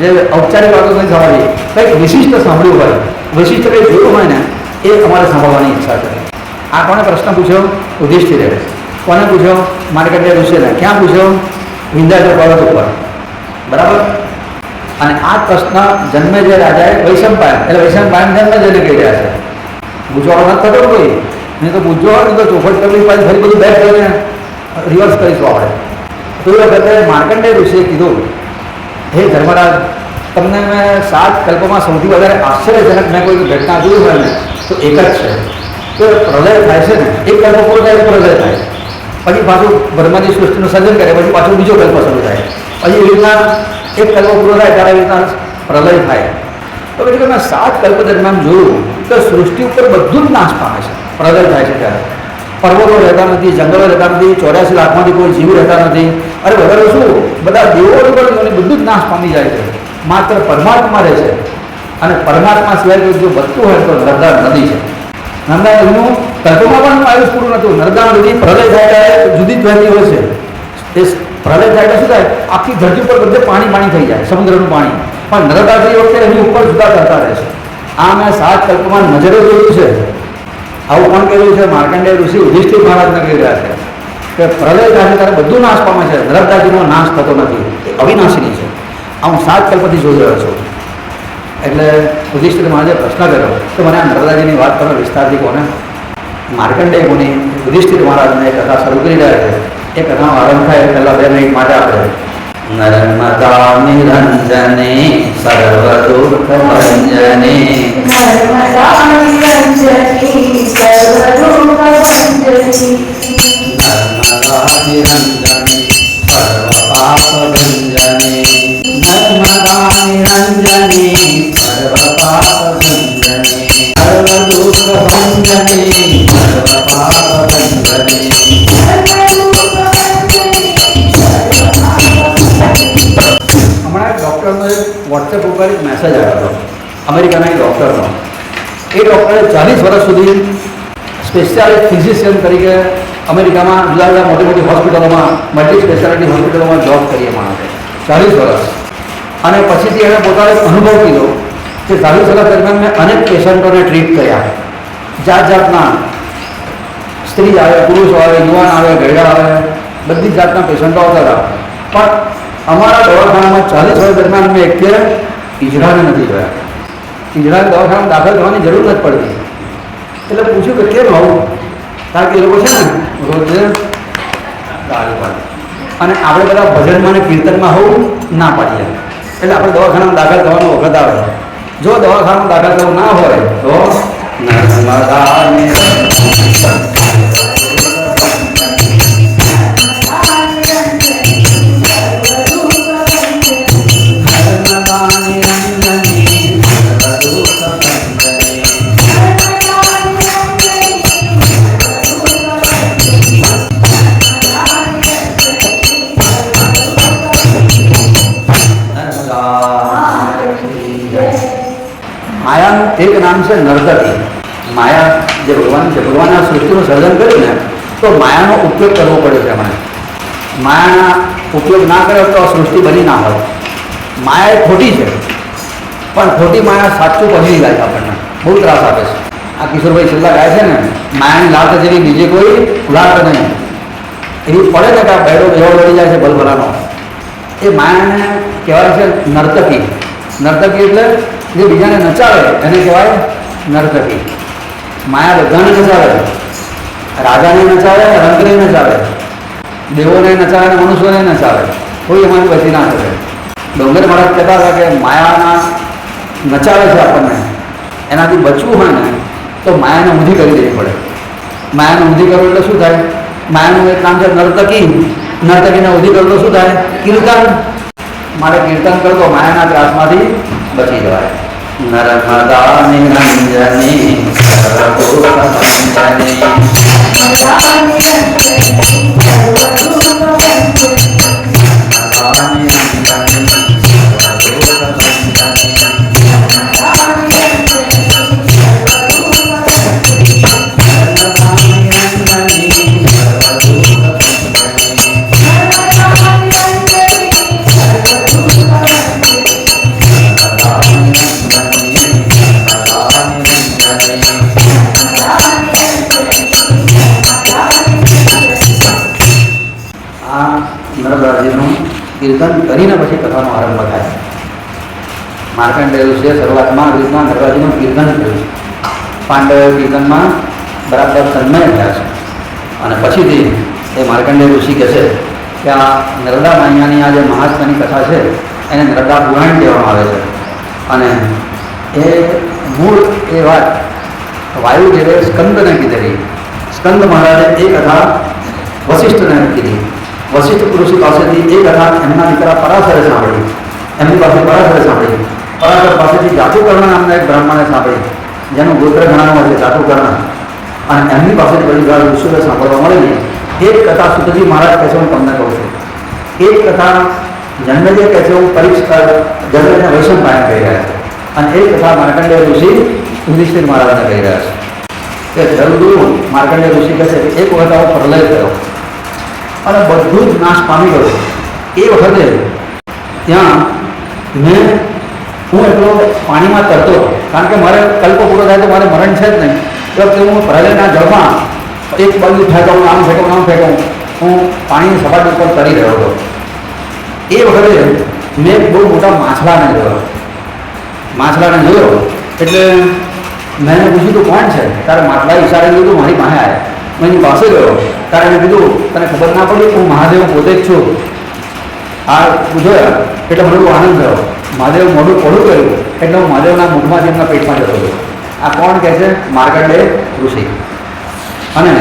જે ઔપચારિક વાતો નથી સાંભળી, કંઈક વિશિષ્ટ સાંભળ્યું હોય, વિશિષ્ટ કંઈક જોયું હોય ને એ અમારે સાંભળવાની ઈચ્છા છે. આ કોણે પ્રશ્ન પૂછ્યો? યુધિષ્ઠિરે. કોને પૂછ્યો? માર્કંડેય ઋષિને. ક્યાં પૂછ્યો? વિંધ્યાચલ પર્વત ઉપર. બરાબર. અને આ પ્રશ્ન જન્મે જે રાજાએ વૈશંપાયન, એટલે વૈશંપાયન જન્મે જઈને કહી રહ્યા છે. પૂછવાનો નથી થતો કોઈ, નહીં તો પૂછજો હોય ને તો ચોખટ કરવી પાછી ફરી બધું બેક કરીને રિવર્સ કરીશું આપણે. તો એ વખતે માર્કંડેય ઋષિએ કીધું, હે ધર્મરાજ, તમને મેં 7 કલ્પમાં સૌથી વધારે આશ્ચર્યજનક મેં કોઈ ઘટના જોઈ હોય ને તો એક જ છે કે પ્રલય થાય છે ને, એક કલ્પ પૂરો થાય પ્રલય થાય, પછી પાછું બ્રહ્માજી સૃષ્ટિનું સર્જન કરે, પછી પાછું બીજો કલ્પ શરૂ થાય, પછી એવી રીતના એક કલ્પ પૂરો થાય ત્યારે એવી રીતના પ્રલય થાય. તો પછી મેં 7 કલ્પ દરમિયાન જોયું તો સૃષ્ટિ ઉપર બધું જ નાશ પામે છે પ્રલય થાય છે ત્યારે. પર્વતો રહેતા નથી, જંગલો રહેતા નથી, 84 લાખમાંથી કોઈ જીવ રહેતા નથી. અરે વધારે શું, બધા દેવો પણ બધું જ નાશ પામી જાય છે, માત્ર પરમાત્મા રહે છે. અને પરમાત્મા સિવાય જો બચતું હોય તો નર્મદા નદી છે. નર્મદા નદીનું કલ્પમાં પણ આયુષ પૂરું નહોતું. નર્મદા નદી પ્રલય થાય ત્યારે જુદી જ વહેતી હોય છે. એ પ્રલય થાય એટલે શું થાય, આખી ધરતી ઉપર બધે પાણી થઈ જાય, સમુદ્રનું પાણી. પણ નર્મદાજી વખતે એની ઉપર જુદા કરતા રહે છે. આ મેં 7 કલ્પમાં નજરે જોયું છે. આવું કોણ કહ્યું છે? માર્કંડેય ઋષિ યુધિષ્ઠિર મહારાજને કહી રહ્યા છે કે પ્રલય થાય ત્યારે બધું નાશ પામે છે, નર્મદાજીનો નાશ થતો નથી, એ અવિનાશીની છે. આ હું 7 કલ્પથી જોઈ રહ્યો છું. એટલે યુધિષ્ઠિર મહારાજે પ્રશ્ન કર્યો તો મને આ નર્મદાજીની વાત કરો વિસ્તારથી. કોને? માર્કંડેય મુનિ યુધિષ્ઠિર મહારાજને એ કથા શરૂ કરી રહ્યા છે. એ કથાનો આરંભ થાય પહેલાં 2 મિનિટ માટે આપણે નર્મદા નિરંજને સર્વ દુઃખ ભંજને, નર્મદા નિરંજની સર્વ દુઃખ ભંજની, નર્મદા નિરંજની સર્વ પાપ ભંજને, નર્મદા નિરંજની સર્વ પાપ ભંજને, સર્વ દુઃખ ભંજને સર્વ પાપ ભંજને. હમણાં ડૉક્ટરનો એક વોટ્સએપ ઉપર એક મેસેજ આવ્યો હતો અમેરિકાના એક ડૉક્ટરનો. એ ડૉક્ટરે 40 વર્ષ સુધી સ્પેશિયાલિસ્ટ ફિઝિશિયન તરીકે અમેરિકામાં જુદા જુદા મોટી મોટી હોસ્પિટલોમાં, મલ્ટી સ્પેશિયાલિટી હોસ્પિટલોમાં જોબ કરી એ માણસે 40 વર્ષ. અને પછીથી એણે પોતાનો એક અનુભવ કીધો કે 40 વર્ષ દરમિયાન મેં અનેક પેશન્ટોને ટ્રીટ કર્યા. જાત જાતના સ્ત્રી આવે, પુરુષ આવે, યુવાન આવે, ઘરડા આવે, બધી જાતના પેશન્ટો આવતા હતા. પણ અમારા દવાખાનામાં 40 વર્ષ દરમિયાન મેં એક ઈજરાને નથી જોયા. ઈજરાને દવાખાનામાં દાખલ થવાની જરૂર નથી પડતી. એટલે પૂછ્યું કે કેમ આવું? કારણ કે એ લોકો છે ને રોજ દાળ પાડે અને આપણે બધા ભજનમાં અને કીર્તનમાં હોવું ના પાડીએ. એટલે આપણે દવાખાનામાં દાખલ થવાનો વખત આવે. જો દવાખાનામાં દાખલ થવું ના હોય તો નર્મદાને માયાનું એક નામ છે નર્તકી. માયા જે ભગવાન છે, ભગવાને આ સૃષ્ટિનું સર્જન કર્યું ને તો માયાનો ઉપયોગ કરવો પડ્યો છે એમણે. માયાના ઉપયોગ ના કર્યો તો સૃષ્ટિ બની ના હોય. માયા એ ખોટી છે, પણ ખોટી માયા સાચું પહેરી જાય છે આપણને, બહુ ત્રાસ આપે છે. આ કિશોરભાઈ છેલ્લા ગાય છે ને, માયાની લાત જેવી બીજી કોઈ લાત નહીં. એવી પડે ને કે આ બેડો એવો લડી જાય છે ભલભલાનો. એ માયાને કહેવાય છે નર્તકી. નર્તકી એટલે જે બીજાને નચાવે એને કહેવાય નર્તકી. માયા બધાને નચાવે, રાજાને નચાવે, રંગને નચાવે, દેવોને નચાવે અને મનુષ્યોને નચાવે. કોઈ એમાંથી બચી ના શકે. ડોંગર મહારાજ કહેતા હતા કે માયાના નચાવે છે આપણને, એનાથી બચવું હોય ને તો માયાને ઊંધી કરી દેવી પડે. માયાને ઊંધી કરવું એટલે શું થાય? માયાનું એક નામ છે નર્તકી. નર્તકીને ઊંધી કરવું તો શું થાય? કીર્તન. મારે કીર્તન કરતો માયાના ત્રાસમાંથી બચી જવાય. નર્મદા નિરંજની સર્વભૂતભંજની નર્મદાજીનું કીર્તન કરીને પછી કથાનો આરંભ થાય. માર્કંડેય ઋષિએ શરૂઆતમાં આવી રીતના નર્મદાજીનું કીર્તન કર્યું છે. પાંડવો કીર્તનમાં બરાબર તન્મય થયા છે અને પછીથી એ માર્કંડેય ઋષિ કહે છે કે આ નર્મદા મહિનાની આ જે મહાત્માની કથા છે એને નર્મદા પુરાણ કહેવામાં આવે છે. અને એ મૂળ એ વાત વાયુદેવે સ્કંદને કીધેલી. સ્કંદ મહારાજે એ કથા વશિષ્ઠને કીધી. વશિષ્ઠ ઋષિ પાસેથી એ કથા એમના દીકરા પરાશરે સાંભળી. એમની પાસે પરાશરે સાંભળી. પરાશર પાસેથી જાતુકર્ણ નામના એક બ્રાહ્મણે સાંભળી, જેનું ગોત્ર ગણાવવામાં છે જાતુકર્ણ. અને એમની પાસેથી બધી ઘણા ઋષિઓએ સાંભળવા મળેલી. એક કથા સુતજી મહારાજ કહે છે, હું તમને કહું છું, એક કથા જન્મેજય કહે છે, હું પરીક્ષા જગતને વૈષ્ણવ પાયણ કહી રહ્યા છે. અને એક કથા માર્કંડેય ઋષિ યુધિષ્ઠિર મહારાજને કહી રહ્યા છે કે જલગુરુ માર્કંડેય ઋષિ કહે છે કે એક વખત આવો પ્રલય થયો અને બધું જ નાશ પામી ગયું. એ વખતે ત્યાં હું એટલો પાણીમાં તરતો, કારણ કે મારે કલ્પ પૂરો થાય તો મારે મરણ છે જ નહીં. એ વખતે હું પ્રલયના જળમાં એક બાજુ ફેંકું, આમ ફેંકું, હું પાણીની સપાટી ઉપર તરી રહ્યો હતો. એ વખતે મેં બહુ મોટા માછલાને જોયો. એટલે મેં એને પૂછ્યું તું કોણ છે? તારે માટલા ઈશારે લીધું, મારી પાસે આવ્યા. મેં એની પાસે ગયો. ત્યારે એને કીધું તને ખબર ના પડી, હું મહાદેવ પોતે જ છું. આ જોયા એટલે મને બહુ આનંદ થયો. મહાદેવ મોઢું પોઢું કર્યું એટલે હું મહાદેવના મુખમાંથી એમના પેટમાં જતો હતો. આ કોણ કહે છે? માર્કંડેય ઋષિ. અને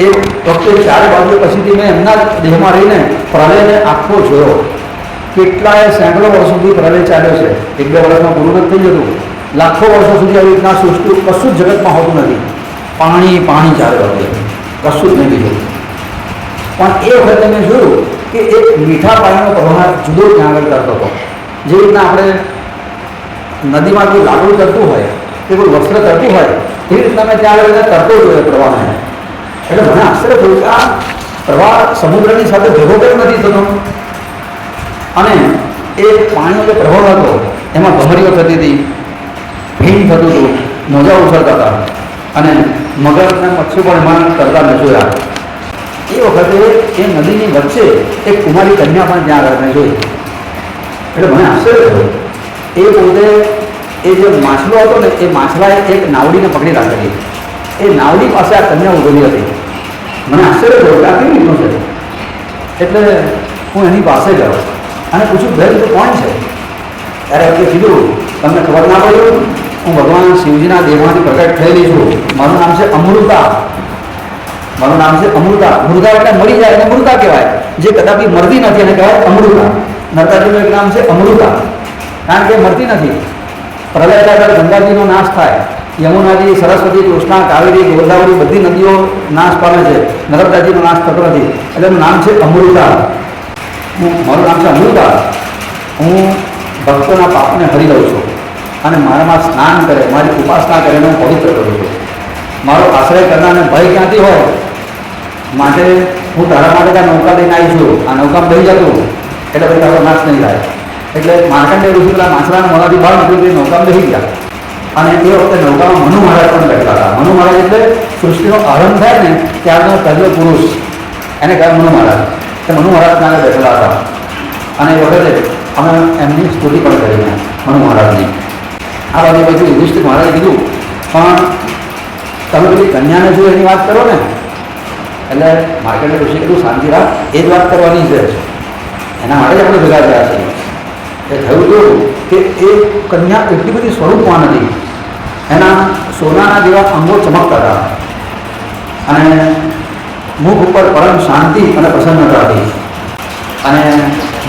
એ વખતે ચારે બાજુ પછીથી મેં એમના દેહમાં રહીને પ્રલયને આખો જોયો. કેટલાય સેંકડો વર્ષો સુધી પ્રલય ચાલ્યો છે. એક બે વર્ષમાં પૂરું નથી થઈ જતું. લાખો વર્ષો સુધી આવી રીતના સૃષ્ટિ કશું જ જગતમાં હોતું નથી. પાણી ચાલે હતું, કશું જ નહીં બીજું. પણ એ વખતે મેં જોયું કે એક મીઠા પાણીનો પ્રવાહ જુદો ત્યાં આગળ કરતો હતો. જે રીતના આપણે નદીમાં કોઈ લાકડું કરતું હોય કે કોઈ વસ્ત્ર કરતું હોય એવી રીતના મેં ત્યાં આગળ તરતો જોયો પ્રવાહને. એટલે મને આશ્ચર્ય થયું કે આ પ્રવાહ સમુદ્રની સાથે ભેગો કેમ નથી થતો. અને એ પાણીનો જે પ્રવાહ હતો એમાં ભમરીઓ થતી હતી, ભીણ થતું હતું, મોજા ઉછળતા હતા અને મગરના મચ્છી પણ એમાં કરતા મેં જોયા. એ વખતે એ નદીની વચ્ચે એક કુમારી કન્યા પણ ત્યાં આગળ મેં જોઈ. એટલે મને આશ્ચર્ય થયું. એ પોતે એ જે માછલો હતો ને એ માછલાએ એક નાવડીને પકડી રાખેલી. એ નાવડી પાસે આ કન્યા ઊભેલી હતી. મને આશ્ચર્ય થયું કે આ કેવી રીતનું છે. એટલે હું એની પાસે ગયો અને પૂછ્યું, બેન તો કોણ છે? ત્યારે એમને કીધું, તમને ખબર ના પડ્યું, હું ભગવાન શિવજીના દેહમાંથી પ્રગટ થયેલી છું. મારું નામ છે અમૃતા. મૃદા એટલે મરી જાય એને મૃતા કહેવાય. જે કદાપી મરતી નથી એને કહેવાય અમૃતા. નર્મદાજીનું એક નામ છે અમૃતા, કારણ કે મરતી નથી. પ્રલય ત્યારે ગંગાજીનો નાશ થાય, યમુનાજી, સરસ્વતી, કૃષ્ણા, કાવેરી, ગોદાવરી બધી નદીઓ નાશ પામે છે. નર્મદાજીનો નાશ થતો નથી. એટલે એનું નામ છે અમૃતા. મારું નામ છે અમૃતા. હું ભક્તોના પાપને હરી લઉં છું અને મારામાં સ્નાન કરે, મારી ઉપાસના કરીને હું પવિત્ર કરું છું. મારો આશ્રય કરનારને ભય ક્યાંથી હોય, માટે હું તારા માટે ત્યાં નૌકા લઈને આવી છું. આ નૌકામાં બેસી જતું એટલે પછી તારો નાશ નહીં થાય. એટલે માર્કંડેય ઋષિ પેલા માછલાના મોઢાથી બહાર નીકળી નૌકામાં બેસી ગયા. અને એ વખતે નૌકામાં મનુ મહારાજ પણ બેઠા હતા. મનુ મહારાજ એટલે સૃષ્ટિનો આરંભ થાય ને ત્યારનો પહેલો પુરુષ, એને કહેવાય મનુ મહારાજ. તે મનુ મહારાજ ત્યાં બેઠેલા હતા. અને એ વખતે અમે એમની સ્તુતિ પણ કરી મનુ મહારાજની. આ બાજુ પછી યુધિષ્ઠિર મહારાજે કીધું, પણ તમે પેલી કન્યાને જો એની વાત કરો ને. એટલે માર્કંડેય ઋષિએ કીધું, શાંતિ રાખ, એ જ વાત કરવાની છે. એના માટે જ આપણે ભેગા થયા છીએ. એ થયું કેવું કે એ કન્યા એટલી બધી સ્વરૂપમાં નથી. એના સોનાના જેવા અંગો ચમકતા હતા અને મુખ ઉપર પરમ શાંતિ અને પ્રસન્નતા હતી. અને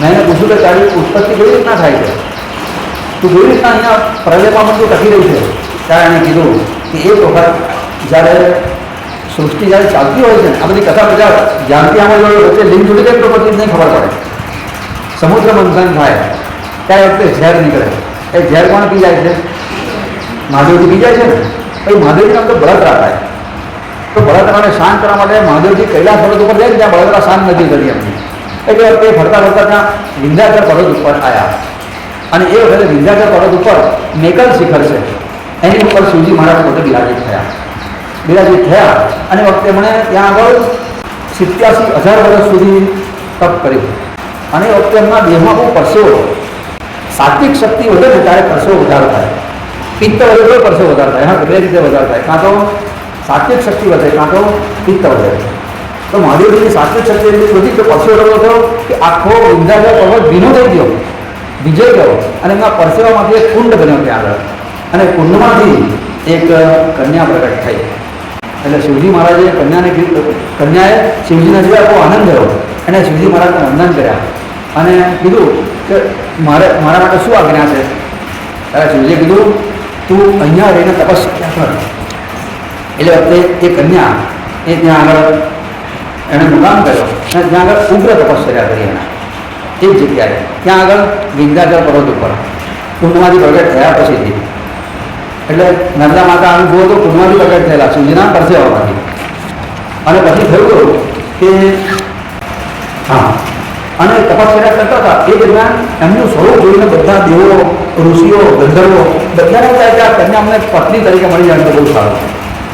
મેં એને પૂછ્યું કે તારી ઉત્પત્તિ કેવી રીતના થાય છે? તું કેવી રીતના અહીંયા પ્રલયમાં તું ટકી રહી છે? ત્યારે એણે કીધું કે એક વખત જ્યારે સૃષ્ટિ જ્યારે ચાલતી હોય છે ને, આ બધી કથા બધા જ્યાંથી આમાં વચ્ચે લિંક જોડી જાય તો પછી નહીં ખબર પડે. સમુદ્ર મંથન થાય ત્યારે વખતે ઝેર નીકળે. એ ઝેર કોણ પી જાય છે? મહાદેવજી પી જાય છે ને. પછી મહાદેવજી નામ તો બળતરા થાય. તો બળતરાને શાંત કરવા માટે મહાદેવજી કૈલાસ પર્વત ઉપર જાય ત્યાં બળતરા શાંત નથી કરી એમની. એટલે વખતે ફરતા ફરતા ત્યાં વિંધ્યાચલ પર્વત ઉપર આવ્યા. અને એ વખતે વિંધ્યાચલ પર્વત ઉપર મેકલ શિખર છે, એની ઉપર શિવજી મહારાજ પોતે બિરાજિત થયા. અને વખતે એમણે ત્યાં આગળ 87,000 વર્ષ સુધી તપ કર્યું. અને એ વખતે એમના દેહમાં બહુ પરસેવો, સાત્વિક શક્તિ વધે ને ત્યારે પરસેવો વધારે થાય. પિત્ત વધે તો પરસેવો વધારે થાય. હા, બે રીતે વધારે થાય. કાં તો સાત્વિક શક્તિ વધે, કાં તો પિત્ત વધે. તો મહાદેવજીની સાત્વિક શક્તિ એટલી બધી કે પરસેવો એવો થયો કે આખો વિંધ્યાચલ પર્વત ભીનો થઈ ગયો, વિજય ગયો. અને એમના પરસેવામાંથી એક કુંડ બન્યો ત્યાં આગળ. અને કુંડમાંથી એક કન્યા પ્રગટ થઈ. એટલે શિવજી મહારાજે કન્યાએ શિવજીને જોયા બહુ આનંદ થયો. એને શિવજી મહારાજને વંદન કર્યા અને કીધું કે મારા માટે શું આજ્ઞા છે? ત્યારે શિવજીએ કીધું તું અહીંયા રહીને તપસ્યા કર. એટલે વખતે એ કન્યા એ ત્યાં આગળ એણે મુકામ કર્યો અને ત્યાં આગળ ઉગ્ર તપસ્યા કરી એના એ જ જગ્યાએ, ત્યાં આગળ વિંધ્યાચલ પર્વત ઉપર કુંડમાંથી પ્રગટ થયા પછીથી. એટલે નર્મદા માતા આમ જુઓ તો કુંડમાંથી પ્રગટ થયેલા શિવજીના પરસેવામાંથી. અને પછી થયું કે હા, અને તપસ્યા કરતા હતા એ દરમિયાન એમનું સ્વરૂપ જોઈને બધા દેવો, ઋષિઓ, ગંધર્વો બધાને થાય કે આ કન્યા અમને પત્ની તરીકે મળી જાય તો બહુ સારું.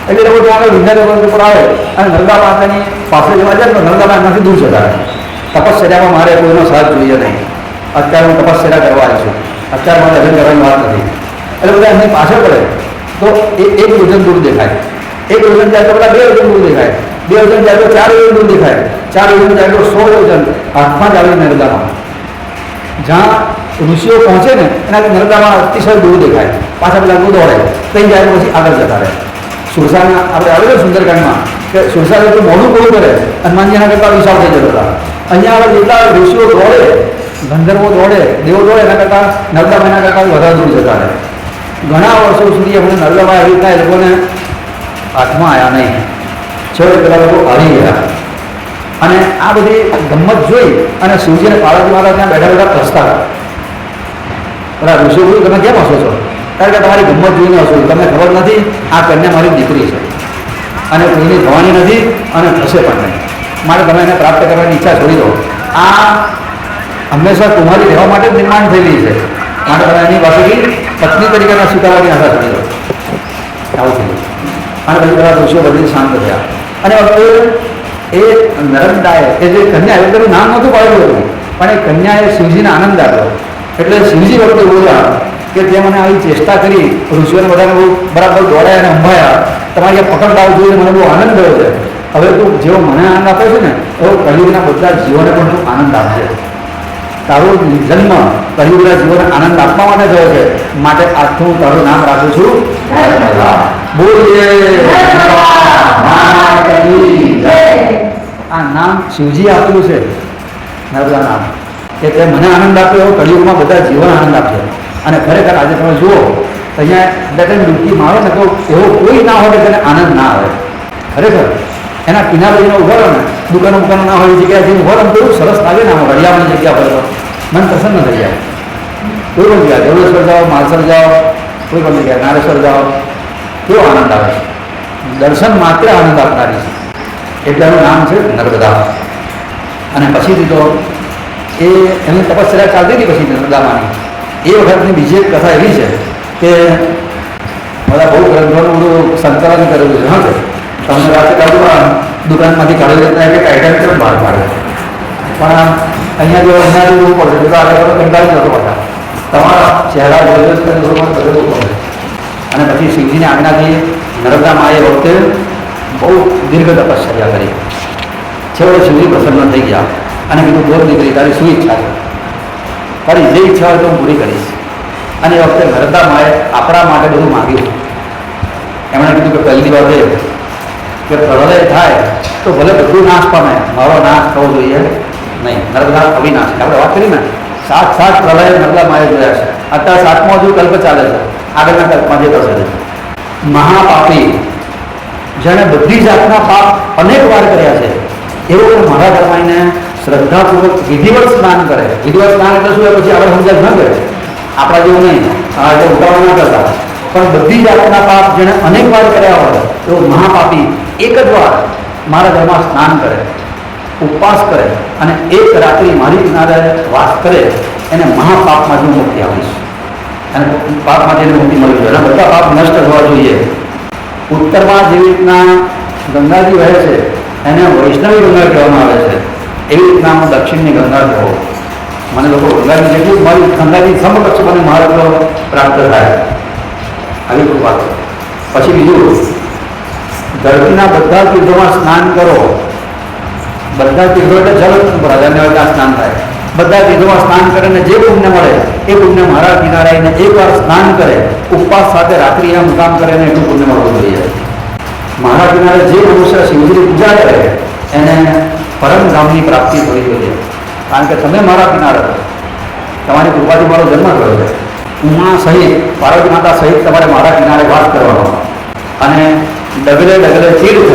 એટલે લોકો ત્યાં આગળ વિંધ્યાચલ ઉપર આવે અને નર્મદા માતાની પાસે જવા જાય તો નર્મદા એમનાથી દૂર જતા રહે. તપસ્યામાં મારે કોઈનો સાથ જોઈએ નહીં. અત્યારે હું તપસ્યા કરવા આવ્યો છું, અત્યારે મારે લગ્ન કરવાની વાત નથી. એટલે બધા એમની પાછળ પડે તો એક યોજન દૂર દેખાય, એક યોજન જાય તો બધા 2 યોજન દૂર દેખાય, 2 યોજન જાય તો 4 યોજન દૂર દેખાય, 4 યોજન જાય તો 100 યોજન હાથમાં જ આવી નર્મદામાં. જ્યાં ઋષિઓ પહોંચે ને એનાથી નર્મદામાં અતિશય દૂર દેખાય. પાછા બધા દૂર દોડે ત્યાં જાય પછી આગળ જતા રહે. સુરસાના આપણે આવેલો સુંદરકાંડમાં કે સુરસા જેટલું મોડું પૂરું કરે હનુમાનજીના કરતાં વિશાળ થઈ જતા હતા. અહીંયા આગળ જેટલા ઋષિઓ દોડે, ગંધર્વો દોડે, દેવો દોડે એના કરતાં નર્મદામાં એના કરતાં વધારે દૂર જતા રહે. ઘણા વર્ષો સુધી એમણે નર્મદામાં આવી રીતના એ લોકોને હાથમાં આવ્યા નહીં. છેવટે પેલા લોકો હારી ગયા. અને આ બધી ગમ્મત જોઈ અને શિવજીને પાર્વતી માતા ત્યાં બેઠા બેઠા પ્રસતા. પેલા ઋષિઓ બોલ્યું તમે કેમ હસો છો? કારણ કે તમારી ગમ્મત જોઈને હસો, તમને ખબર નથી આ કન્યા મારી દીકરી છે અને કોઈની થવાની નથી અને થશે પણ નહીં. માટે તમે એને પ્રાપ્ત કરવાની ઈચ્છા છોડી દો. આ હંમેશા કુમારી રહેવા માટે જ નિર્માણ થયેલી છે. માટે તમે એની પાસેથી પત્ની તરીકેના સ્વીકારવાની આશા છોડી દો. આવું થયું. અને પછી બધા ઋષિઓ બધી શાંત થયા. અને હવે એ નર્મદાએ કે જે કન્યા એ તેનું નામ નહોતું પાડેલું હતું, પણ એ કન્યાએ શિવજીને આનંદ આપ્યો. એટલે શિવજી વખતે બોલ્યા કે તે મને આવી ચેષ્ટા કરી, ઋષિઓને બધાને બહુ બરાબર દોડાયા અને અંબાયા, તમારી આ પકડદાવ જોઈને મને બહુ આનંદ થયો છે. હવે તું જેવો મને આનંદ આપે છે ને એવો કલિયુગના બધા જીવોને પણ તું આનંદ આપશે. તારો જન્મ કલિયુગના જીવોને આનંદ આપવા માટે થયો છે. માટે આજથી હું તારું નામ રાખું છું બોલીએ. આ નામ શિવજી આપેલું છે, નર્મદા નામ, કે તે મને આનંદ આપ્યો એવો કલિયુગમાં બધા જીવન આનંદ આપશે. અને ખરેખર આજે તમે જુઓ અહીંયા બે ડૂબકી મારો ને તો એવો કોઈ ના હોય કે તેને આનંદ ના આવે. ખરેખર એના કિનારે જઈને ઉભો રહો ને, દુકાનો ના હોય એ જગ્યાએ જઈને ઉભો રહો તો એવું સરસ લાગે ને. આમાં હરિયાળની જગ્યા પર તો મન પ્રસન્ન થઈ જાય. કોઈ પણ જગ્યા, દેવળેશ્વર જાઓ, માલસર જાઓ, કોઈ પણ જગ્યાએ નારેશ્વર જાઓ, કેવો આનંદ આવે છે. દર્શન માત્ર આનંદ આપનારી છે. એટલે એનું નામ છે નર્મદા. અને પછીથી તો એ એની તપસ્યા ચાલતી હતી પછી નર્મદામાંની. એ વખતની બીજી એક કથા એવી છે કે બધા બહુ ગ્રંથોનું બધું સંકલન કરેલું છે. હા, તમને રાતે કાઢું દુકાનમાંથી કાઢી લેતા કે આઈટમ કેમ બહાર પાડે, પણ અહીંયા જો અહીંયા જોવું પડશે તો આગળ કંટાળી જતો બધા તમારા ચહેરા જોઈ બધું પડે. અને પછી શિવજીની આજ્ઞાથી નર્મદામાં એ વખતે બહુ દીર્ઘ તપસ્યા કરી. છેવટે શિવજી પ્રસન્ન થઈ ગયા અને કીધું બોલ દીકરી તારી શું ઈચ્છા છે? તારી જે ઈચ્છા હોય તો હું પૂરી કરીશ. અને એ વખતે નર્મદામાએ આપણા માટે બધું માગ્યું. એમણે કીધું કે પહેલી વાત એ કે પ્રલય થાય તો ભલે બધું નાશ પામે, મારો નાશ થવો જોઈએ નહીં. નર્મદા અવિનાશ આપણે વાત કરી ને, 7 પ્રલય નર્મદામાએ જોયા છે. અત્યારે 7મો હજુ કલ્પ ચાલે છે, આગળના કલ્પમાં જે થશે તે. મહાપાપી, જેણે બધી જાતના પાપ અનેક વાર કર્યા છે, એવો પણ મારા ઘરમાં આવીને શ્રદ્ધાપૂર્વક વિધિવત સ્નાન કરે. વિધિવત સ્નાન એટલે શું? પછી આગળ સમજાય ન કરે, આપણા જેવું નહીં, જે ઉતાવળ ના કરતા, પણ બધી જાતના પાપ જેણે અનેક વાર કર્યા હોય એવો મહાપાપી એક જ વાર મારા ઘરમાં સ્નાન કરે, ઉપવાસ કરે અને એક રાત્રિ મારી કિનારે વાસ કરે, એને મહાપાપમાંથી હું મુક્તિ આપીશ. અને પાપમાંથી એને મુક્તિ મળવી જોઈએ. અને બધા પાપ નષ્ટ થવા જોઈએ. ઉત્તરમાં જેવી રીતના ગંગાજી વહે છે એને વૈષ્ણવી ગંગા કહેવામાં આવે છે, એવી રીતના હું દક્ષિણની ગંગા કહું. મને લોકો ગંગાજી જેટલું મારી ગંગાજી સમકક્ષ મને મહારાજ પ્રાપ્ત થાય, આવી કૃપા છે. પછી બીજું, ધરતીના બધા તીર્થોમાં સ્નાન કરો. બધા તીર્થો એટલે જલ પ્રાધાન્ય સ્નાન થાય. બધા તીર્થોમાં સ્નાન કરીને જે પુણ્ય મળે એ પુણ્ય મારા કિનારે આવીને એકવાર સ્નાન કરે, ઉપવાસ સાથે રાત્રિ એના મુકામ કરે ને એટલું પુણ્ય મળવું જોઈએ. મારા કિનારે જે મનુષ્ય શિવજીની પૂજા કરે એને પરમધામની પ્રાપ્તિ થવી જોઈએ. કારણ કે તમે મારા કિનારે, તમારી કૃપાથી મારો જન્મ થયો છે. ઉમા સહિત, પાર્વતી માતા સહિત તમારે મારા કિનારે વાસ કરવાનો. અને ડગલે ડગલે તીર્થ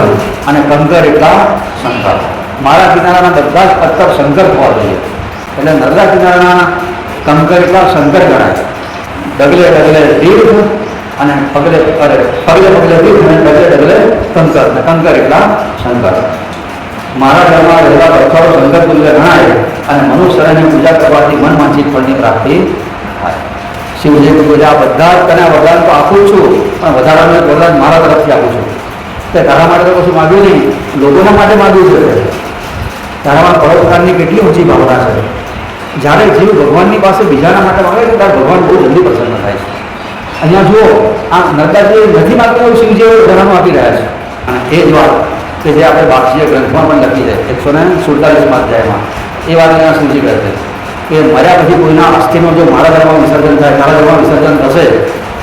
અને કંકર એટલા શંકર. મારા કિનારાના બધા જ પથ્થર શંકર થવા જોઈએ. એટલે નર્મદા કિનારાના કંકર એટલા શંકર ગણાય. ડગલે ડગલે તીર્થ અને પગલે પગલે પગલે તીર્થ અને ડગલે ડગલે કંકર, અને કંકર એટલા શંકર. મારા ઘરમાં રહેલા પથ્થરો શંકર તુલ્ય ગણાય અને મનુષ્યની પૂજા કરવાથી મન માનસિક ફળની પ્રાપ્તિ થાય. શિવજીની પૂજા બધા જ તને વરદાન તો આપું છું, પણ વધારાનું વરદાન મારા તરફથી આપું છું. તે તારા માટે તો કશું માગ્યું નહીં, લોકોના માટે માગ્યું છે. તારામાં પરોપકારની કેટલી ઊંચી ભાવના છે. જ્યારે જીવ ભગવાનની પાસે બીજાના માટે માગે છે ત્યારે ભગવાન બહુ જલ્દી પ્રસન્ન થાય છે. અહીંયા જુઓ, આ નર્મદાજી નથી માગતા એવું શિવજી વરદાનો આપી રહ્યા છે. અને એ જ વાત કે જે આપણે બાપજીએ ગ્રંથમાં પણ લખી છે 147 અધ્યાયમાં, એ વાત અહીંયા શિવજી કહે છે કે મર્યા પછી કોઈના અસ્થિનું જો મારા ઘરમાં વિસર્જન થાય, તારા ઘરમાં વિસર્જન થશે,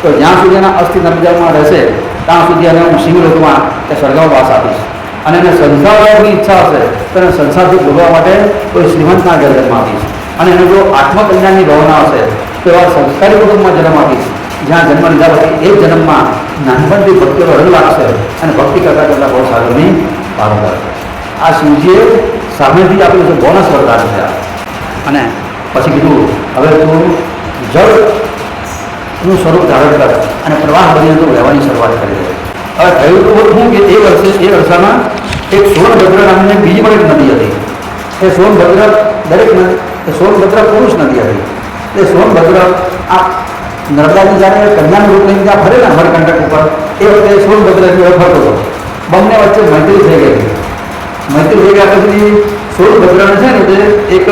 તો જ્યાં સુધી એના અસ્થિ નર્મદામાં રહેશે ત્યાં સુધી એને હું શિવલોકમાં કે સ્વર્ગમાં વાસ આપીશ. અને એને સંસારની ઈચ્છા હશે તો એને સંસારથી ભોગવવા માટે કોઈ શ્રીમંતના જન્મ આપીશ. અને એને જો આત્મકલ્યાણની ભાવના હશે તો એવા સંસ્કારી કુટુંબમાં જન્મ આપીશ, જ્યાં જન્મ લીધા પછી એક જન્મમાં નાનપણથી ભક્તિનો રંગ લાગશે અને ભક્તિ કરતાં કરતાં બહુ સારુંની પાલન કરશે. આ શિવજીએ સામેથી આપ્યું છે, બોનસ વરદાન છે. અને પછી કીધું, હવે તું જળનું સ્વરૂપ ધારણ કર અને પ્રવાહ બનીને તું રહેવાની શરૂઆત કરી દે. હવે થયું તો શું કે એ વર્ષામાં એક સોનભદ્ર નામની બીજી પણ એક નદી હતી. એ સોનભદ્ર દરેક સોનભદ્ર પુરુષ નદી હતી. એ સોનભદ્ર આ નર્મદાજી જ્યારે કન્યાનું રૂપ લઈને ત્યાં ફરે ને અમરકંટક ઉપર, એ વખતે સોનભદ્રજી ફરતો હતો. બંને વચ્ચે મૈત્રી થઈ ગઈ. મૈત્રી થઈ ગયા પછી સોનભદ્રને છે ને તે એક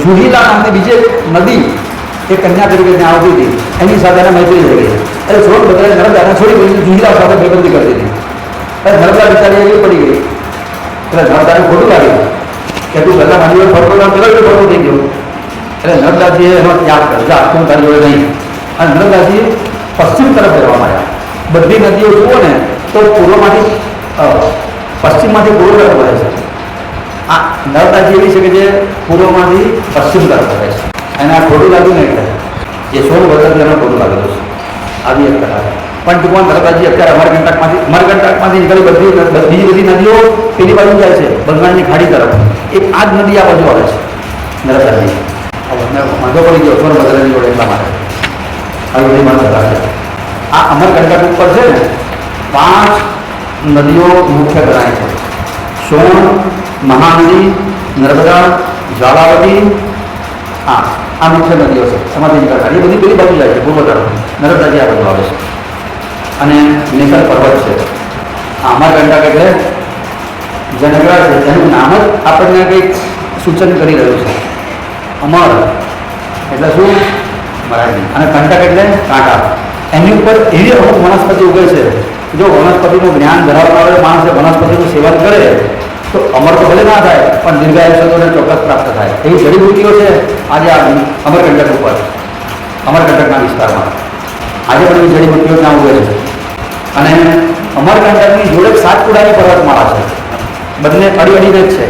જુહીલા નામની બીજી એક નદી એ કન્યા તરીકે ત્યાં આવતી હતી, એની સાથે એને મૈત્રી થઈ ગઈ. એટલે સોનભદ્રએ નર્મદાને છોડી ગઈ, જુહીલા સાથે બેબંધી કરી દીધી. એટલે નર્મદા બિચારી એવી પડી ગઈ. એટલે નર્મદાને ખોટું લાગ્યું કે તું પહેલાં મારી જોડે ફરતો પેલા ફરતો થઈ ગયો. એટલે નર્મદાજીએ એનો ત્યાગ કર્યો, જા તું તારી જોડે નહીં. અને નર્મદાજી પશ્ચિમ તરફ જવા માંડ્યા. બધી નદીઓ જુઓ ને તો પૂર્વમાંથી પશ્ચિમમાંથી પૂર્વ તરફ વહે છે. આ નર્મદાજી એવી છે કે જે પૂર્વમાંથી પશ્ચિમ તરફ વહે છે. એને આ ખોટું લાગ્યું ને એટલે એ સોનભદ્ર એને ખોટું લાગેલું છે. આવી એક કથા છે. પણ ટૂંકમાં નર્મદાજી અત્યારે અમરકંટકમાંથી નીકળી બીજી બધી નદીઓ પેલી બાજુ જાય છે, બંગાળની ખાડી તરફ. એક આ જ નદી આ બાજુ આવે છે નર્મદાજી. વાંધો પડી ગયો સોનભદ્રની જોડે એટલા માટે આવી બધી માણસ કથા છે. આ અમરકંટક ઉપર છે ને 5 નદીઓ મુખ્ય ગણાય છે: સોન, મહાનદી, નર્મદા, જ્વાલાવતી. આ મુખ્ય નદીઓ છે, એમાંથી નીકળતા. એ બધી પેલી બાજુ જાય છે પૂર્વ તરફ. નર્મદાજી આ બાજુ આવે છે. અને નિકલ પર્વત છે. આ અમરકંટક એટલે જે નગરા છે તેનું નામ જ આપણને કંઈક સૂચન કરી રહ્યું છે. અમર એટલે શું? મરાઠી. અને કંટક એટલે કાંટા. એની ઉપર એવી અમુક વનસ્પતિ ઉગે છે. જો વનસ્પતિનું જ્ઞાન ધરાવનાર માણસે વનસ્પતિનું સેવન કરે તો અમર તો ભલે ના થાય પણ દીર્ઘાયુષ્યને ચોક્કસ પ્રાપ્ત થાય. એવી જડીબુટ્ટીઓ છે આજે આ અમરકંટક ઉપર, અમરકંટકના વિસ્તારમાં. આજે પણ એવી જડીબુટ્ટીઓ ત્યાં ઉગે છે. અને અમરકંટકની જોડે સાતપુડાની પર્વતમાળા છે. બંને અડીને જ છે.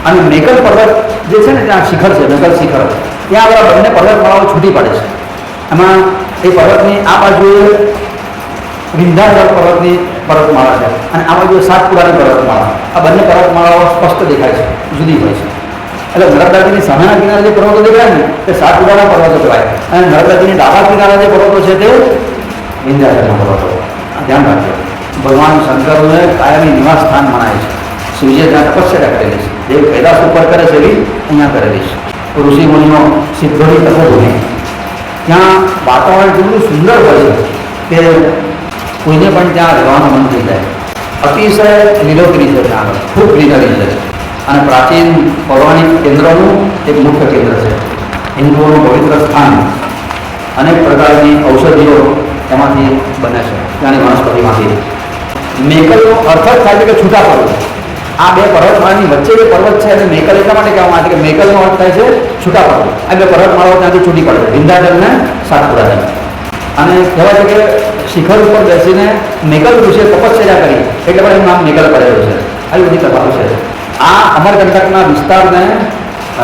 અને મેકલ પર્વત જે છે ને ત્યાં શિખર છે, મેકલ શિખર, ત્યાં આગળ બંને પર્વતમાળાઓ છૂટી પડે છે. એમાં એ પર્વતની આ બાજુ વિંધ્યાચલ પર્વતની પર્વતમાળા છે અને આ બાજુ સાતપુરાની પર્વતમાળા. આ બંને પર્વતમાળાઓ સ્પષ્ટ દેખાય છે, જુદી હોય છે. એટલે નર્મદાજીની સામેના કિનારે જે પર્વતો દેખાય ને તે સાતપુરાના પર્વતો કહેવાય અને નર્મદાજીની ડાબા કિનારા જે પર્વતો છે તે વિંધ્યાચલના પર્વતો. આ ધ્યાન રાખજો. ભગવાન શંકરને કાયમી નિવાસ સ્થાન મનાય છે. શિવજીએ ત્યાં તપસ્યા કરેલી છે, જે કૈલાસ ઉપર કરે છે એવી અહીંયા કરેલી છે. ઋષિ મુનિનો સિદ્ધોની તપોભૂમિ. ત્યાં વાતાવરણ એટલું સુંદર હોય છે કે કોઈને પણ ત્યાં રહેવાનું મન થઈ જાય. અતિશય લીલોતરી છે ત્યાં આગળ, ખૂબ ગ્રીનરી છે અને પ્રાચીન પૌરાણિક કેન્દ્રોનું એક મુખ્ય કેન્દ્ર છે. હિન્દુઓનું પવિત્ર સ્થાન. અનેક પ્રકારની ઔષધિઓ એમાંથી બને છે ત્યાંની વનસ્પતિમાંથી. મેકલનો અર્થ જ થાય છે કે છૂટા પર્વત. આ બે પર્વતમાળાની વચ્ચે જે પર્વત છે એને મેકલ એટલા માટે કહેવામાં આવે છે કે મેકલનો અર્થ થાય છે છૂટા પર્વત. આ બે પર્વતમાળાઓ ત્યાંથી છૂટી પડે છે, વિંધ્યાચલ ને સાતપુરા. અને કહેવાય છે કે શિખર ઉપર બેસીને મેકલ ઋષિએ તપશ્ચર્યા કરી એટલે પણ એનું નામ મેકલ પડેલું છે. આવી બધી કથાઓ છે. આ અમરકંટકના વિસ્તારને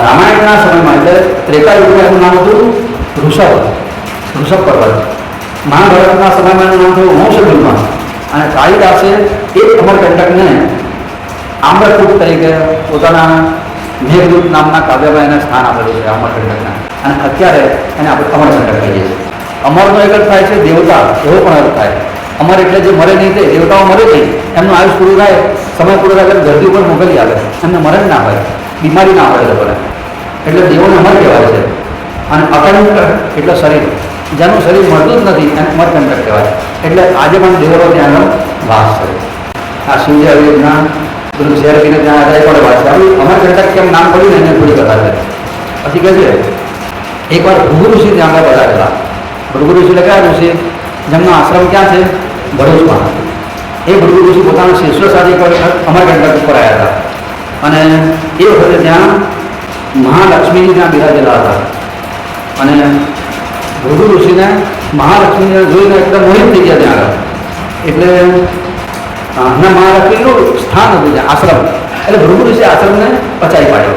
રામાયણના સમયમાં એટલે ત્રેતાયુગમાં એનું નામ હતું ઋષભ પર્વત. મહાભારતના સમયમાં એનું નામ થયું વંશગુલ્મ. અને કાલિદાસે એક અમરકંટકને આમ્રકૂટ તરીકે પોતાના મેઘદૂત નામના કાવ્યમાં એને સ્થાન આપેલું છે અમરકંટકના. અને અત્યારે એને આપણે અમરકંટક કહીએ છીએ. અમરનો એક અર્થ થાય છે દેવતા, એવો પણ અર્થ થાય. અમર એટલે જે મરે નહીં તે, દેવતાઓ મરે નહીં, એમનું આયુષ પૂરું થાય, સમય પૂરો થાય એટલે ધરતી ઉપર મોકલી આવે, એમને મરણ ના હોય, બીમારી ના હોય લોકોને, એટલે દેવોને અમર કહેવાય છે. અને અકંટક એટલે શરીર, જેનું શરીર મળતું જ નથી એને અમરકંટક કહેવાય. એટલે આજે પણ દેવોનો ત્યાંનો વાસ છે. આ શિવજી આવી રીતના બધું શેર કરીને ત્યાં આધારે પડે વાત છે. આવી અમરકંટક કેમ નામ પડ્યું ને એને થોડી કથા છે. પછી કહે છે એકવાર ભૃગુ ઋષિ ત્યાં આગળ પધારેલા. ભૃગુ ઋષિ એટલે કયા ઋષિ? જેમનો આશ્રમ ક્યાં છે? ભરૂચમાં. એ ભૃગુ ઋષિ પોતાના શિષ્યો સાથે અમરકંટક ઉપર આવ્યા હતા અને એ વખતે ત્યાં મહાલક્ષ્મીજી ત્યાં બિરાજેલા હતા. અને ભૃગુ ઋષિને મહાલક્ષ્મીને જોઈને એકદમ મોહિત થઈ ગયા ત્યાં આગળ. એટલે મહાલક્ષ્મીનું સ્થાન હતું ત્યાં આશ્રમ. એટલે ભૃગુ ઋષિ આશ્રમને પચાવી પાડ્યો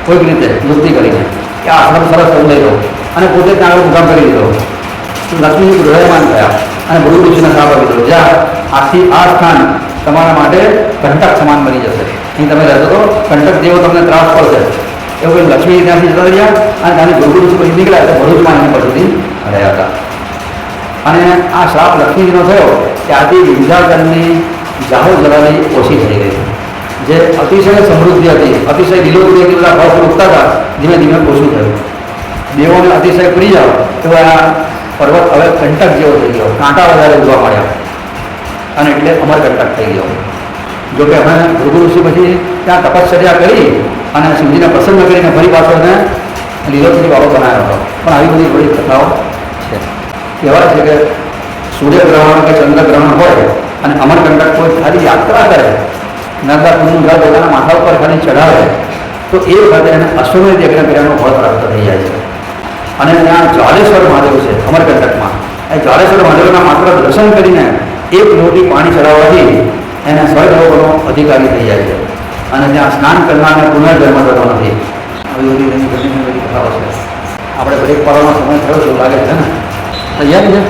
કોઈક રીતે યુક્તિ કરીને કે આશ્રમ સરસ હું લઈ લો અને પોતે ત્યાં આગળ મુકામ કરી દીધો. લક્ષ્મી હૃદયમાન થયા અને ભૃગુ ઋષિને શ્રાપ આપી દીધો, જ્યાં આથી આ સ્થાન તમારા માટે કંટક સમાન બની જશે. અહીં તમે રહેશો તો કંટક જેવો તમને ત્રાસ પડશે. એવું કોઈ લક્ષ્મી ત્યાંથી જતા રહ્યા અને ત્યાંથી ભૃગુ ઋષિ પછી નીકળ્યા તો ભરૂચમાં એની પછી રહ્યા હતા. અને આ શ્રાપ લક્ષ્મીજીનો થયો ત્યારથી વિંધ્યાચલની જાહો જલાલી ઓછી થઈ ગઈ. જે અતિશય સમૃદ્ધિ હતી, અતિશય લીલોતરી હતી, બધા ભાવ ઉગતા હતા, ધીમે ધીમે ઓછું થયું. દેવોને અતિશય પ્રિય તો આ પર્વત હવે કંટક જેવો થઈ ગયો, કાંટા વધારે ઉગવા મળ્યા અને એટલે અમરકંટક થઈ ગયો. જોકે અમે ભૃગુ ઋષિ પછી ત્યાં તપશ્ચર્યા કરી અને શિવજીને પ્રસન્ન કરીને ફરી પાછો એને લીલોતરી વાળો બનાવ્યો હતો. પણ આવી બધી બધી કથાઓ છે. કહેવાય છે કે સૂર્યગ્રહણ કે ચંદ્રગ્રહણ હોય અને અમરકંટક કોઈ ખાલી યાત્રા કરે, નર્મદા કુંડનું જળ પોતાના માથા ઉપર ખાલી ચઢાવે તો એ વખતે એને અશ્વમેધ યજ્ઞ કર્યાનું ફળ પ્રાપ્ત થઈ જાય છે. અને ત્યાં જ્વાલેશ્વર મહાદેવ છે અમરકંટકમાં. એ જ્વાલેશ્વર મહાદેવના માત્ર દર્શન કરીને એક લોટી પાણી ચડાવવાથી એને સ્વર્ગલોકનો અધિકારી થઈ જાય છે અને ત્યાં સ્નાન કરનારને પુનર્જન્મ થતો નથી. આવી બધી ઘણી બધી કથાઓ છે. આપણે બ્રેક પાડવાનો સમય થયો છે એવું લાગે છે ને? તૈયારી છે?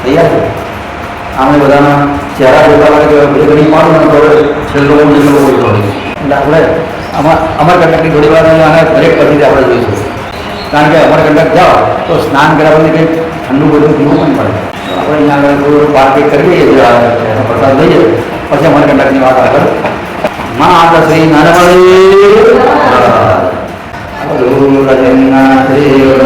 તૈયાર છે. આપણે બધાના ચહેરા જોતા લાગે કે ઘડી પાડું ને તો છેલ્લો જેટલો ઓછો હોય. એટલે આપણે અમરકંટકની થોડી વાર આને બ્રેક પછી આપણે જોઈશું. કારણ કે અમરકંટક જાઓ તો સ્નાન કર્યા પછી કંઈક ઠંડુ બધું પીવું પણ પડે. આપણે અહીંયા આગળ થોડું પાર્કિંગ કરી લઈએ, એનો પ્રસાદ લઈએ, પછી અમરકંટકની વાત આગળ. માત શ્રી નર્મદે જગન્નાથ દેવ